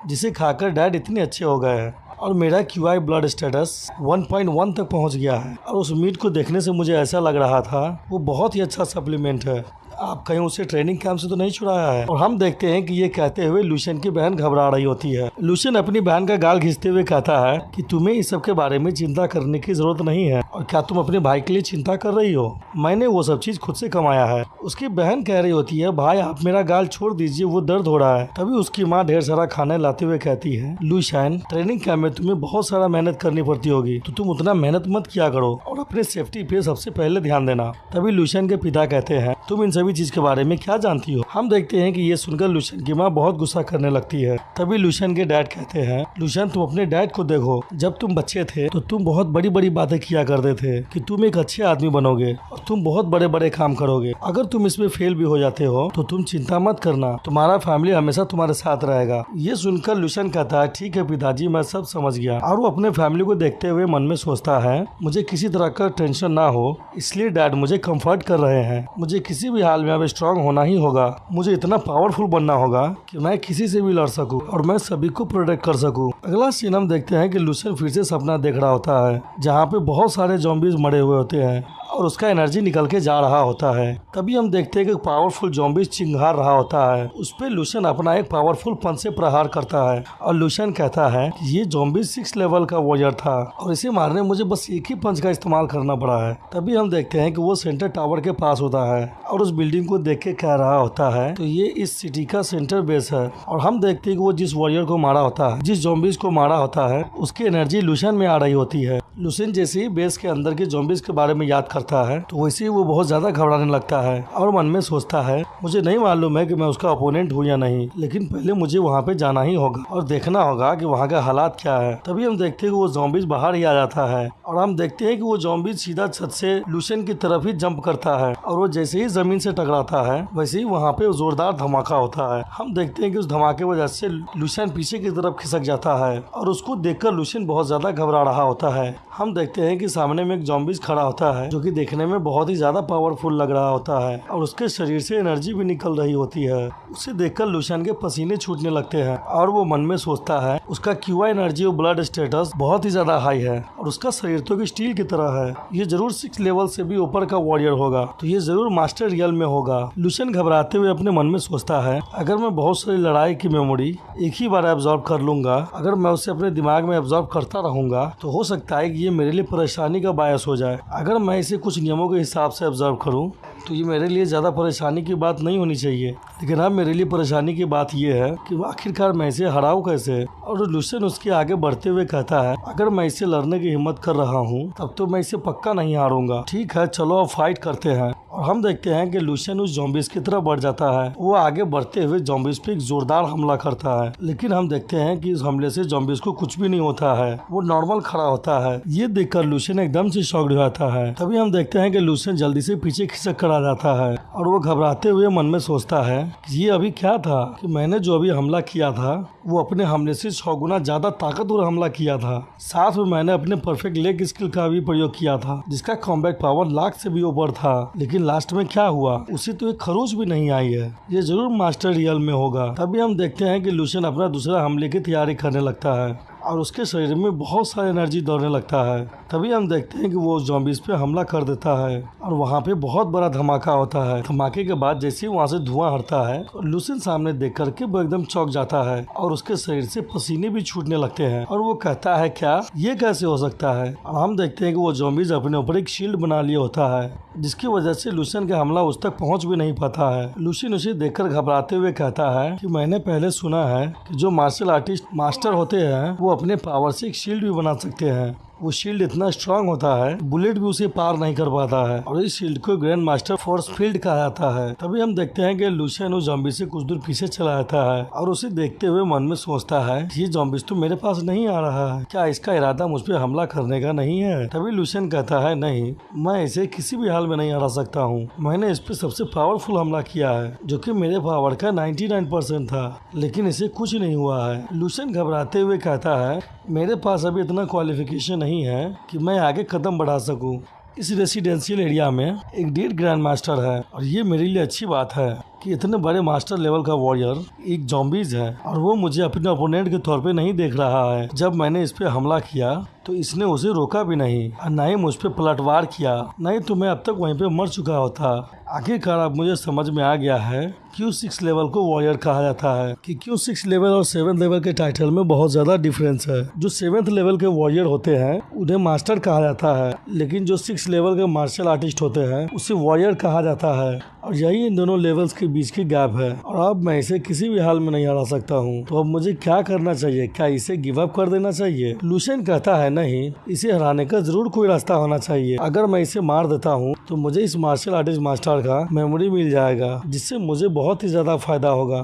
जिसे खाकर डैड इतने अच्छे हो गए हैं और मेरा QI ब्लड स्टेटस 1.1 तक पहुंच गया है और उस मीट को देखने से मुझे ऐसा लग रहा था वो बहुत ही अच्छा सप्लीमेंट है। आप कहीं उसे ट्रेनिंग कैंप से तो नहीं छुड़ाया है? और हम देखते हैं कि ये कहते हुए लुशियन की बहन घबरा रही होती है। लुशियन अपनी बहन का गाल घिसते हुए कहता है कि तुम्हें इस सब के बारे में चिंता करने की जरूरत नहीं है और क्या तुम अपने भाई के लिए चिंता कर रही हो? मैंने वो सब चीज खुद से कमाया है। उसकी बहन कह रही होती है भाई आप मेरा गाल छोड़ दीजिए, वो दर्द हो रहा है। तभी उसकी माँ ढेर सारा खाना लाते हुए कहती है लुशियन ट्रेनिंग कैंप में तुम्हें बहुत सारा मेहनत करनी पड़ती होगी तो तुम उतना मेहनत मत किया करो और अपने सेफ्टी पे सबसे पहले ध्यान देना। तभी लुशियन के पिता कहते हैं तुम इन सभी चीज के बारे में क्या जानती हो? हम देखते हैं कि ये सुनकर लुशियन की माँ बहुत गुस्सा करने लगती है। तभी लुशियन के डैड कहते हैं लुशियन तुम अपने डैड को देखो, जब तुम बच्चे थे तो तुम बहुत बड़ी बड़ी बातें किया करते थे कि तुम एक अच्छे आदमी बनोगे और तुम बहुत बड़े बड़े काम करोगे। अगर तुम इसमें फेल भी हो जाते हो तो तुम चिंता मत करना, तुम्हारा फैमिली हमेशा तुम्हारे साथ रहेगा। ये सुनकर लुशियन कहता है ठीक है पिताजी मैं सब समझ गया। और वो अपने फैमिली को देखते हुए मन में सोचता है मुझे किसी तरह का टेंशन ना हो, इसलिए डैड मुझे कंफर्ट कर रहे हैं। मुझे किसी भी हाल में अब स्ट्रांग होना ही होगा। मुझे इतना पावरफुल बनना होगा कि मैं किसी से भी लड़ सकूं और मैं सभी को प्रोटेक्ट कर सकूं। अगला सीन हम देखते हैं कि लुशियन फिर से सपना देख रहा होता है जहाँ पे बहुत सारे ज़ॉम्बीज मरे हुए होते हैं और उसका एनर्जी निकल के जा रहा होता है। तभी हम देखते हैं कि पावरफुल ज़ॉम्बीज चिंगार रहा होता है। उस पे लुशियन अपना एक पावरफुल पंच से प्रहार करता है और लुशियन कहता है कि ये ज़ॉम्बीज 6 लेवल का वॉरियर था और इसे मारने मुझे बस एक ही पंच का इस्तेमाल करना पड़ा है। तभी हम देखते हैं कि वो सेंटर टावर के पास होता है और उस बिल्डिंग को देख के कह रहा होता है तो ये इस सिटी का सेंटर बेस है। और हम देखते हैं कि वो जिस वॉरियर को मारा होता है, जिस ज़ॉम्बीज को मारा होता है, उसकी एनर्जी लुशियन में आ रही होती है। लुशियन जैसे ही बेस के अंदर के ज़ॉम्बीज के बारे में याद करता है तो वैसे ही वो बहुत ज्यादा घबराने लगता है और मन में सोचता है मुझे नहीं मालूम है कि मैं उसका अपोनेंट हूँ या नहीं, लेकिन पहले मुझे वहाँ पे जाना ही होगा और देखना होगा कि वहाँ का हालात क्या है। तभी हम देखते हैं कि वो ज़ॉम्बीज बाहर ही आ जाता है और हम देखते हैं कि वो ज़ॉम्बीज सीधा छत से लुशियन की तरफ ही जंप करता है और वो जैसे ही जमीन से टकराता है वैसे ही वहाँ पे जोरदार धमाका होता है। हम देखते हैं कि उस धमाके वजह से लुशियन पीछे की तरफ खिसक जाता है और उसको देखकर लुशियन बहुत ज्यादा घबरा रहा होता है। हम देखते हैं कि सामने में एक ज़ॉम्बीज खड़ा होता है जो कि देखने में बहुत ही ज्यादा पावरफुल लग रहा होता है और उसके शरीर से एनर्जी भी निकल रही होती है। उसे देखकर लुशियन के पसीने छूटने लगते हैं और वो मन में सोचता है उसका QI एनर्जी और ब्लड स्टेटस बहुत ही ज्यादा हाई है और उसका शरीर तो स्टील की तरह है। ये जरूर 6 लेवल से भी ऊपर का वॉरियर होगा तो ये जरूर मास्टर रियल में होगा। लुशियन घबराते हुए अपने मन में सोचता है अगर मैं बहुत सारी लड़ाई की मेमोरी एक ही बार एब्जॉर्ब कर लूंगा, अगर मैं उसे अपने दिमाग में एब्जॉर्ब करता रहूंगा तो हो सकता है कि ये मेरे लिए परेशानी का बायस हो जाए। अगर मैं इसे कुछ नियमों के हिसाब से एब्जॉर्ब करूं तो ये मेरे लिए ज़्यादा परेशानी की बात नहीं होनी चाहिए, लेकिन अब मेरे लिए परेशानी की बात ये है कि आखिरकार मैं इसे हराऊं कैसे। और लुशियन उसके आगे बढ़ते हुए कहता है अगर मैं इसे लड़ने की हिम्मत कर रहा हूँ तब तो मैं इसे पक्का नहीं हारूंगा। ठीक है चलो अब फाइट करते हैं। और और हम देखते हैं कि लूशियन उस ज़ॉम्बीज की तरफ बढ़ जाता है। वो आगे बढ़ते हुए ज़ॉम्बीज पे एक जोरदार हमला करता है, लेकिन हम देखते हैं कि इस हमले से ज़ॉम्बीज को कुछ भी नहीं होता है, वो नॉर्मल खड़ा होता है। ये देखकर लूशियन एकदम से शॉक्ड हो जाता है। तभी हम देखते हैं कि लूशियन जल्दी से पीछे खिसक कर आ जाता है और वो घबराते हुए मन में सोचता है ये अभी क्या था कि मैंने जो अभी हमला किया था वो अपने हमले से 6 गुना ज्यादा ताकतवर हमला किया था। साथ में मैंने अपने परफेक्ट लेग स्किल का भी प्रयोग किया था जिसका कॉम्बैट पावर लाख से भी ऊपर था। लेकिन लास्ट में क्या हुआ, उसे तो एक खरोच भी नहीं आई है। ये जरूर मास्टर रियल में होगा। तभी हम देखते हैं कि लूशियन अपना दूसरा हमले की तैयारी करने लगता है और उसके शरीर में बहुत सारी एनर्जी दौड़ने लगता है। तभी हम देखते हैं कि वो ज़ॉम्बीज पे हमला कर देता है और वहाँ पे बहुत बड़ा धमाका होता है। धमाके के बाद जैसे ही वहाँ से धुआं हटता है लूशियन सामने देख करके वो एकदम चौंक जाता है और उसके शरीर से पसीने भी छूटने लगते हैं और वो कहता है क्या, ये कैसे हो सकता है। और हम देखते हैं कि वो ज़ॉम्बीज अपने ऊपर एक शील्ड बना लिया होता है जिसकी वजह से लूशियन का हमला उस तक पहुँच भी नहीं पाता है। लूशियन उसे देखकर घबराते हुए कहता है कि मैंने पहले सुना है कि जो मार्शल आर्टिस्ट मास्टर होते हैं वो अपने पावर से एक शील्ड भी बना सकते हैं। वो शील्ड इतना स्ट्रांग होता है बुलेट भी उसे पार नहीं कर पाता है और इस शील्ड को ग्रैंड मास्टर फोर्स फील्ड कहा जाता है। तभी हम देखते हैं कि लूशियन उस ज़ॉम्बी से कुछ दूर पीछे चला जाता है और उसे देखते हुए मन में सोचता है ये ज़ॉम्बीज तो मेरे पास नहीं आ रहा है, क्या इसका इरादा मुझ पर हमला करने का नहीं है। तभी लूशियन कहता है नहीं, मैं इसे किसी भी हाल में नहीं हरा सकता हूँ। मैंने इस पे सबसे पावरफुल हमला किया है जो कि मेरे पावर का 99% था, लेकिन इसे कुछ नहीं हुआ है। लूशियन घबराते हुए कहता है मेरे पास अभी इतना क्वालिफिकेशन नहीं है कि मैं आगे कदम बढ़ा सकूं। इस रेसिडेंशियल एरिया में एक डेढ़ ग्रैंड मास्टर है और ये मेरे लिए अच्छी बात है कि इतने बड़े मास्टर लेवल का वॉरियर एक ज़ॉम्बीज है और वो मुझे अपने ओपोनेंट के तौर पे नहीं देख रहा है। जब मैंने इस पे हमला किया तो इसने उसे रोका भी नहीं और न ही मुझ पे पलटवार किया, नहीं तो मैं अब तक वहीं पे मर चुका होता। आखिरकार अब मुझे समझ में आ गया है क्यों 6 लेवल को वॉरियर कहा जाता है, कि क्यों 6 लेवल और 7 लेवल के टाइटल में बहुत ज्यादा डिफरेंस है। जो 7th लेवल के वॉरियर होते हैं उन्हें मास्टर कहा जाता है, लेकिन जो 6 लेवल के मार्शल आर्टिस्ट होते हैं उसे वॉरियर कहा जाता है और यही इन दोनों लेवल्स के बीच की गैप है। और अब मैं इसे किसी भी हाल में नहीं हरा सकता हूँ, तो अब मुझे क्या करना चाहिए, क्या इसे गिव अप कर देना चाहिए। लूशियन कहता है नहीं, इसे हराने का जरूर कोई रास्ता होना चाहिए। अगर मैं इसे मार देता हूँ तो मुझे इस मार्शल आर्टिस्ट मास्टर का मेमोरी मिल जाएगा जिससे मुझे बहुत ही ज्यादा फायदा होगा।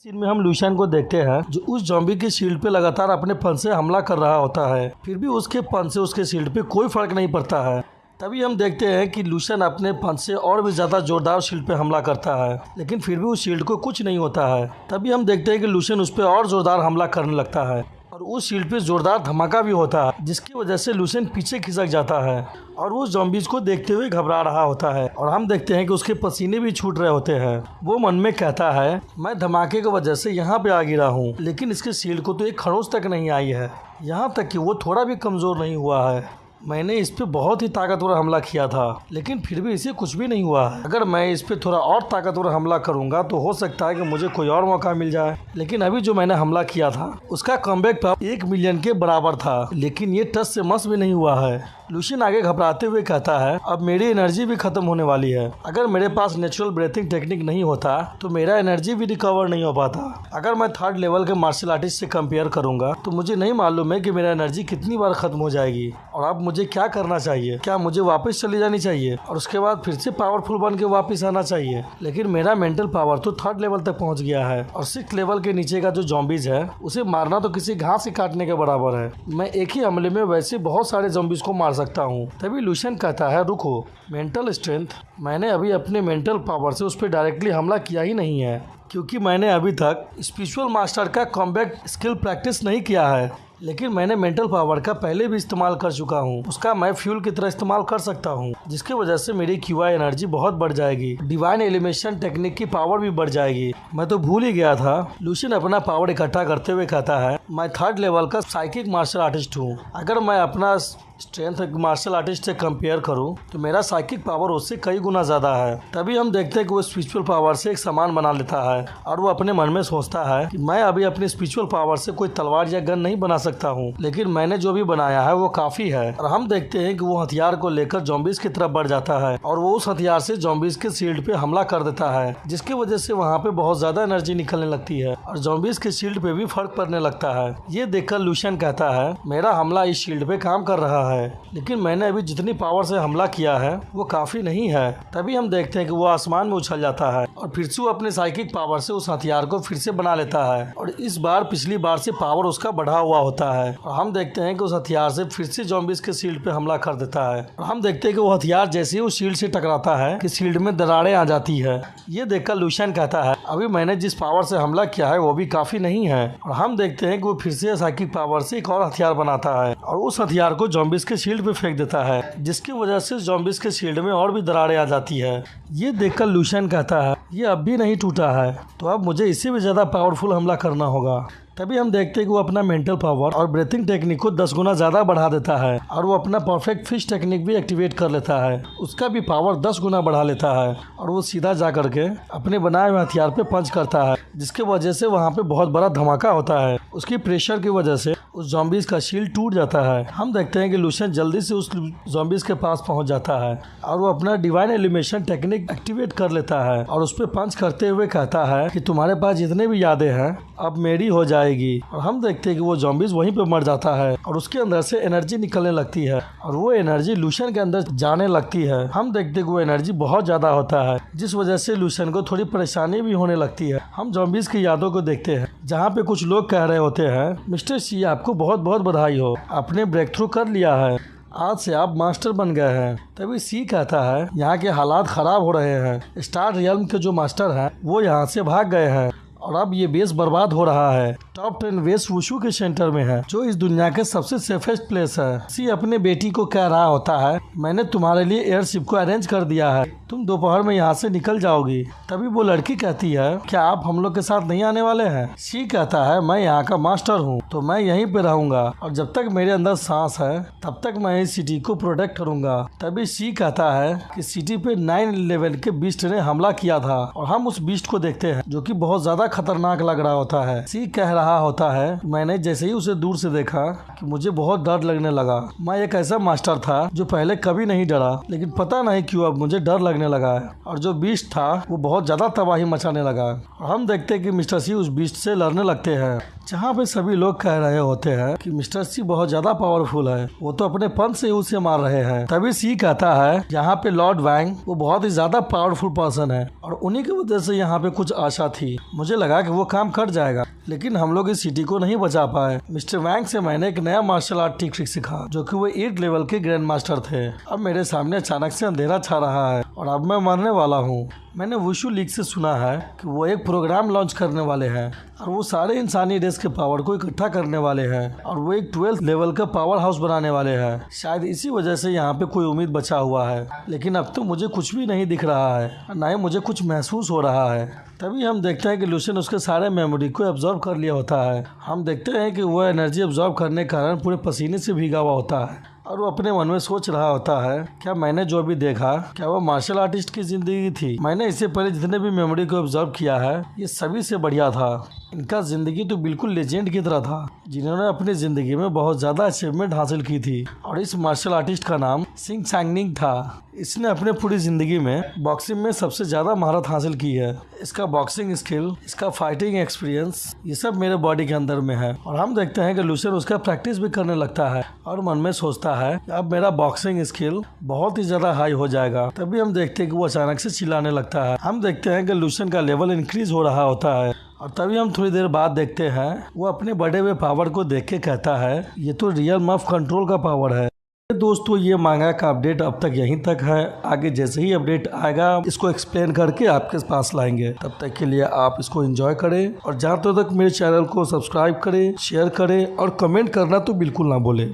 सीन में हम लूशियन को देखते हैं जो उस ज़ॉम्बी के शील्ड पे लगातार अपने फन से हमला कर रहा होता है, फिर भी उसके फन से उसके शील्ड पे कोई फर्क नहीं पड़ता है। तभी हम देखते हैं कि लूशियन अपने फन से और भी ज्यादा जोरदार शील्ड पे हमला करता है, लेकिन फिर भी उस शील्ड को कुछ नहीं होता है। तभी हम देखते हैं कि लूशियन उस पर और जोरदार हमला करने लगता है और उस शील्ड पे जोरदार धमाका भी होता है जिसकी वजह से लूशियन पीछे खिसक जाता है और वो ज़ॉम्बीज को देखते हुए घबरा रहा होता है। और हम देखते हैं कि उसके पसीने भी छूट रहे होते हैं। वो मन में कहता है मैं धमाके की वजह से यहाँ पे आ गिरा हूँ, लेकिन इसके शील्ड को तो एक खरोंच तक नहीं आई है, यहाँ तक कि वो थोड़ा भी कमजोर नहीं हुआ है। मैंने इस पे बहुत ही ताकतवर हमला किया था, लेकिन फिर भी इसे कुछ भी नहीं हुआ है। अगर मैं इस पे थोड़ा और ताकतवर हमला करूंगा तो हो सकता है कि मुझे कोई और मौका मिल जाए। लेकिन अभी जो मैंने हमला किया था उसका कमबैक पावर 1 मिलियन के बराबर था, लेकिन ये टच से मस भी नहीं हुआ है। लूशियन आगे घबराते हुए कहता है अब मेरी एनर्जी भी खत्म होने वाली है। अगर मेरे पास नेचुरल ब्रीथिंग टेक्निक नहीं होता तो मेरा एनर्जी भी रिकवर नहीं हो पाता। अगर मैं 3rd लेवल के मार्शल आर्टिस्ट से कंपेयर करूंगा तो मुझे नहीं मालूम है कि मेरा एनर्जी कितनी बार खत्म हो जाएगी। और अब मुझे क्या करना चाहिए, क्या मुझे वापस चली जानी चाहिए और उसके बाद फिर से पावरफुल बन के वापस आना चाहिए। लेकिन मेरा मेंटल पावर तो 3rd लेवल तक पहुंच गया है और 6th लेवल के नीचे का जो ज़ॉम्बीज है उसे मारना तो किसी घास से काटने के बराबर है। मैं एक ही हमले में वैसे बहुत सारे ज़ॉम्बीज को मार सकता हूँ। तभी लूशियन कहता है रुको, मेंटल स्ट्रेंथ, मैंने अभी अपने मेंटल पावर से उस पर डायरेक्टली हमला किया ही नहीं है, क्योंकि मैंने अभी तक स्पिरिचुअल मास्टर का कॉम्बैट स्किल प्रैक्टिस नहीं किया है। लेकिन मैंने मेंटल पावर का पहले भी इस्तेमाल कर चुका हूँ, उसका मैं फ्यूल की तरह इस्तेमाल कर सकता हूँ, जिसकी वजह से मेरी क्यूआई एनर्जी बहुत बढ़ जाएगी। डिवाइन एलिमिनेशन टेक्निक की पावर भी बढ़ जाएगी। मैं तो भूल ही गया था। लूशियन अपना पावर इकट्ठा करते हुए कहता है मैं 3rd लेवल का साइकिक मार्शल आर्टिस्ट हूँ। अगर मैं अपना स्ट्रेंथ मार्शल आर्टिस्ट से कंपेयर करूं तो मेरा साइकिक पावर उससे कई गुना ज़्यादा है। तभी हम देखते हैं कि वो स्पिरिचुअल पावर से एक सामान बना लेता है और वो अपने मन में सोचता है कि मैं अभी अपनी स्पिरिचुअल पावर से कोई तलवार या गन नहीं बना सकता सकता हूँ, लेकिन मैंने जो भी बनाया है वो काफी है। और हम देखते हैं कि वो हथियार को लेकर ज़ॉम्बीज़ की तरफ बढ़ जाता है और वो उस हथियार से ज़ॉम्बीज़ के शील्ड पे हमला कर देता है, जिसकी वजह से वहाँ पे बहुत ज्यादा एनर्जी निकलने लगती है और ज़ॉम्बीज़ के शील्ड पे भी फर्क पड़ने लगता है। ये देखकर लुशियन कहता है मेरा हमला इस शील्ड पे काम कर रहा है, लेकिन मैंने अभी जितनी पावर से हमला किया है वो काफी नहीं है। तभी हम देखते हैं कि वो आसमान में उछल जाता है और फिर से वो अपने साइकिक पावर से उस हथियार को फिर से बना लेता है और इस बार पिछली बार से पावर उसका बढ़ा हुआ होता है और हम देखते हैं कि उस हथियार से फिर से ज़ॉम्बीज़ के शील्ड पे हमला कर देता है और हम देखते हैं कि वो हथियार जैसे ही उस शील्ड से टकराता है कि शील्ड में दरारें आ जाती है। ये देखकर लुशियन कहता है अभी मैंने जिस पावर से हमला किया है वो भी काफी नहीं है और हम देखते हैं कि वो फिर से साइकिक पावर से एक और हथियार बनाता है और उस हथियार को ज़ॉम्बीज़ के शील्ड पे फेंक देता है, जिसकी वजह से ज़ॉम्बीज़ के शील्ड में और भी दरारें आ जाती है। ये देखकर लुशियन कहता है ये अब भी नहीं टूटा है, तो अब मुझे इससे भी ज्यादा पावरफुल हमला करना होगा। तभी हम देखते हैं कि वो अपना मेंटल पावर और ब्रीथिंग टेक्निक को 10 गुना ज्यादा बढ़ा देता है और वो अपना परफेक्ट फिश टेक्निक भी एक्टिवेट कर लेता है, उसका भी पावर 10 गुना बढ़ा लेता है और वो सीधा जा करके अपने बनाए हुए हथियार पे पंच करता है, जिसके वजह से वहाँ पे बहुत बड़ा धमाका होता है। उसकी प्रेशर की वजह से उस ज़ॉम्बीज़ का शील्ड टूट जाता है। हम देखते हैं कि लुशियन जल्दी से उस ज़ॉम्बीज़ के पास पहुंच जाता है और वो अपना डिवाइन एलिमिनेशन टेक्निक एक्टिवेट कर लेता है और उस पर पंच करते हुए कहता है कि तुम्हारे पास जितने भी यादें हैं अब मेरी हो जाएगी। और हम देखते हैं कि वो ज़ॉम्बीज़ वहीं पे मर जाता है और उसके अंदर से एनर्जी निकलने लगती है और वो एनर्जी लुशियन के अंदर जाने लगती है। हम देखते हैं कि वो एनर्जी बहुत ज़्यादा होता है, जिस वजह से लुशियन को थोड़ी परेशानी भी होने लगती है। हम ज़ॉम्बीज़ की यादों को देखते हैं जहाँ पे कुछ लोग कह रहे होते हैं मिस्टर सी आपको बहुत बहुत बधाई हो, आपने ब्रेक थ्रू कर लिया है, आज से आप मास्टर बन गए हैं। तभी सी कहता है यहाँ के हालात खराब हो रहे हैं, स्टार रियल्म के जो मास्टर हैं वो यहाँ से भाग गए हैं और अब ये बेस बर्बाद हो रहा है। टॉप 10 वेस्ट वुशु के सेंटर में है, जो इस दुनिया के सबसे सेफेस्ट प्लेस है। सी अपने बेटी को कह रहा होता है मैंने तुम्हारे लिए एयरशिप को अरेंज कर दिया है, तुम दोपहर में यहाँ से निकल जाओगी। तभी वो लड़की कहती है क्या आप हम लोग के साथ नहीं आने वाले हैं? सी कहता है मैं यहाँ का मास्टर हूँ तो मैं यहीं पे रहूंगा और जब तक मेरे अंदर सांस है तब तक मैं इस सिटी को प्रोटेक्ट करूंगा। तभी सी कहता है कि सिटी पे 9/11 के बीस्ट ने हमला किया था और हम उस बीस्ट को देखते हैं जो कि बहुत ज्यादा खतरनाक लग रहा होता है। सी कह रहा होता है मैंने जैसे ही उसे दूर से देखा कि मुझे बहुत डर लगने लगा। मैं एक ऐसा मास्टर था जो पहले कभी नहीं डरा, लेकिन पता नहीं क्यों अब मुझे डर लगने लगा है और जो बीस्ट था वो बहुत ज्यादा तबाही मचाने लगा। और हम देखते हैं कि मिस्टर सी उस बीस्ट से लड़ने लगते हैं, जहाँ पे सभी लोग कह रहे होते हैं कि मिस्टर सी बहुत ज्यादा पावरफुल है, वो तो अपने पंच से उसे मार रहे हैं। तभी सी कहता है यहाँ पे लॉर्ड वैंग वो बहुत ही ज्यादा पावरफुल पर्सन है और उन्हीं की वजह से यहाँ पे कुछ आशा थी। मुझे लगा कि वो काम कर जाएगा, लेकिन हम लोग इस सिटी को नहीं बचा पाए। मिस्टर वैंग से मैंने एक नया मार्शल आर्ट ट्रिक सीखा जो कि वो 8 लेवल के ग्रैंड मास्टर थे। अब मेरे सामने अचानक से अंधेरा छा रहा है और अब मैं मरने वाला हूँ। मैंने वुशु लीग से सुना है कि वो एक प्रोग्राम लॉन्च करने वाले हैं और वो सारे इंसानी रेस के पावर को इकट्ठा करने वाले हैं और वो एक 12th लेवल का पावर हाउस बनाने वाले हैं। शायद इसी वजह से यहाँ पे कोई उम्मीद बचा हुआ है, लेकिन अब तो मुझे कुछ भी नहीं दिख रहा है, ना ही मुझे कुछ महसूस हो रहा है। तभी हम देखते हैं कि लुशियन उसके सारे मेमोरी को एब्जॉर्ब कर लिया होता है। हम देखते हैं कि वो एनर्जी एब्जॉर्ब करने के कारण पूरे पसीने से भीगा हुआ होता है और वो अपने मन में सोच रहा होता है क्या मैंने जो भी देखा क्या वो मार्शल आर्टिस्ट की जिंदगी थी? मैंने इससे पहले जितने भी मेमोरी को ऑब्जर्व किया है ये सभी से बढ़िया था। इनका जिंदगी तो बिल्कुल लेजेंड की तरह था, जिन्होंने अपनी जिंदगी में बहुत ज्यादा अचीवमेंट हासिल की थी। और इस मार्शल आर्टिस्ट का नाम सिंग सांगनिंग था। इसने अपने पूरी जिंदगी में बॉक्सिंग में सबसे ज्यादा महारत हासिल की है। इसका बॉक्सिंग स्किल, इसका फाइटिंग एक्सपीरियंस, ये सब मेरे बॉडी के अंदर में है। और हम देखते हैं कि लुशियन उसका प्रैक्टिस भी करने लगता है और मन में सोचता है अब मेरा बॉक्सिंग स्किल बहुत ही ज्यादा हाई हो जाएगा। तभी हम देखते हैं कि वो अचानक से चिल्लाने लगता है। हम देखते हैं कि लुशियन का लेवल इंक्रीज हो रहा होता है और तभी हम थोड़ी देर बाद देखते हैं वो अपने बढ़े हुए पावर को देख के कहता है ये तो रियल ऑफ कंट्रोल का पावर है। दोस्तों ये मांगा का अपडेट अब तक यहीं तक है, आगे जैसे ही अपडेट आएगा इसको एक्सप्लेन करके आपके पास लाएंगे। तब तक के लिए आप इसको एंजॉय करें और जहाँ तक मेरे चैनल को सब्सक्राइब करें, शेयर करें और कमेंट करना तो बिल्कुल ना भूलें।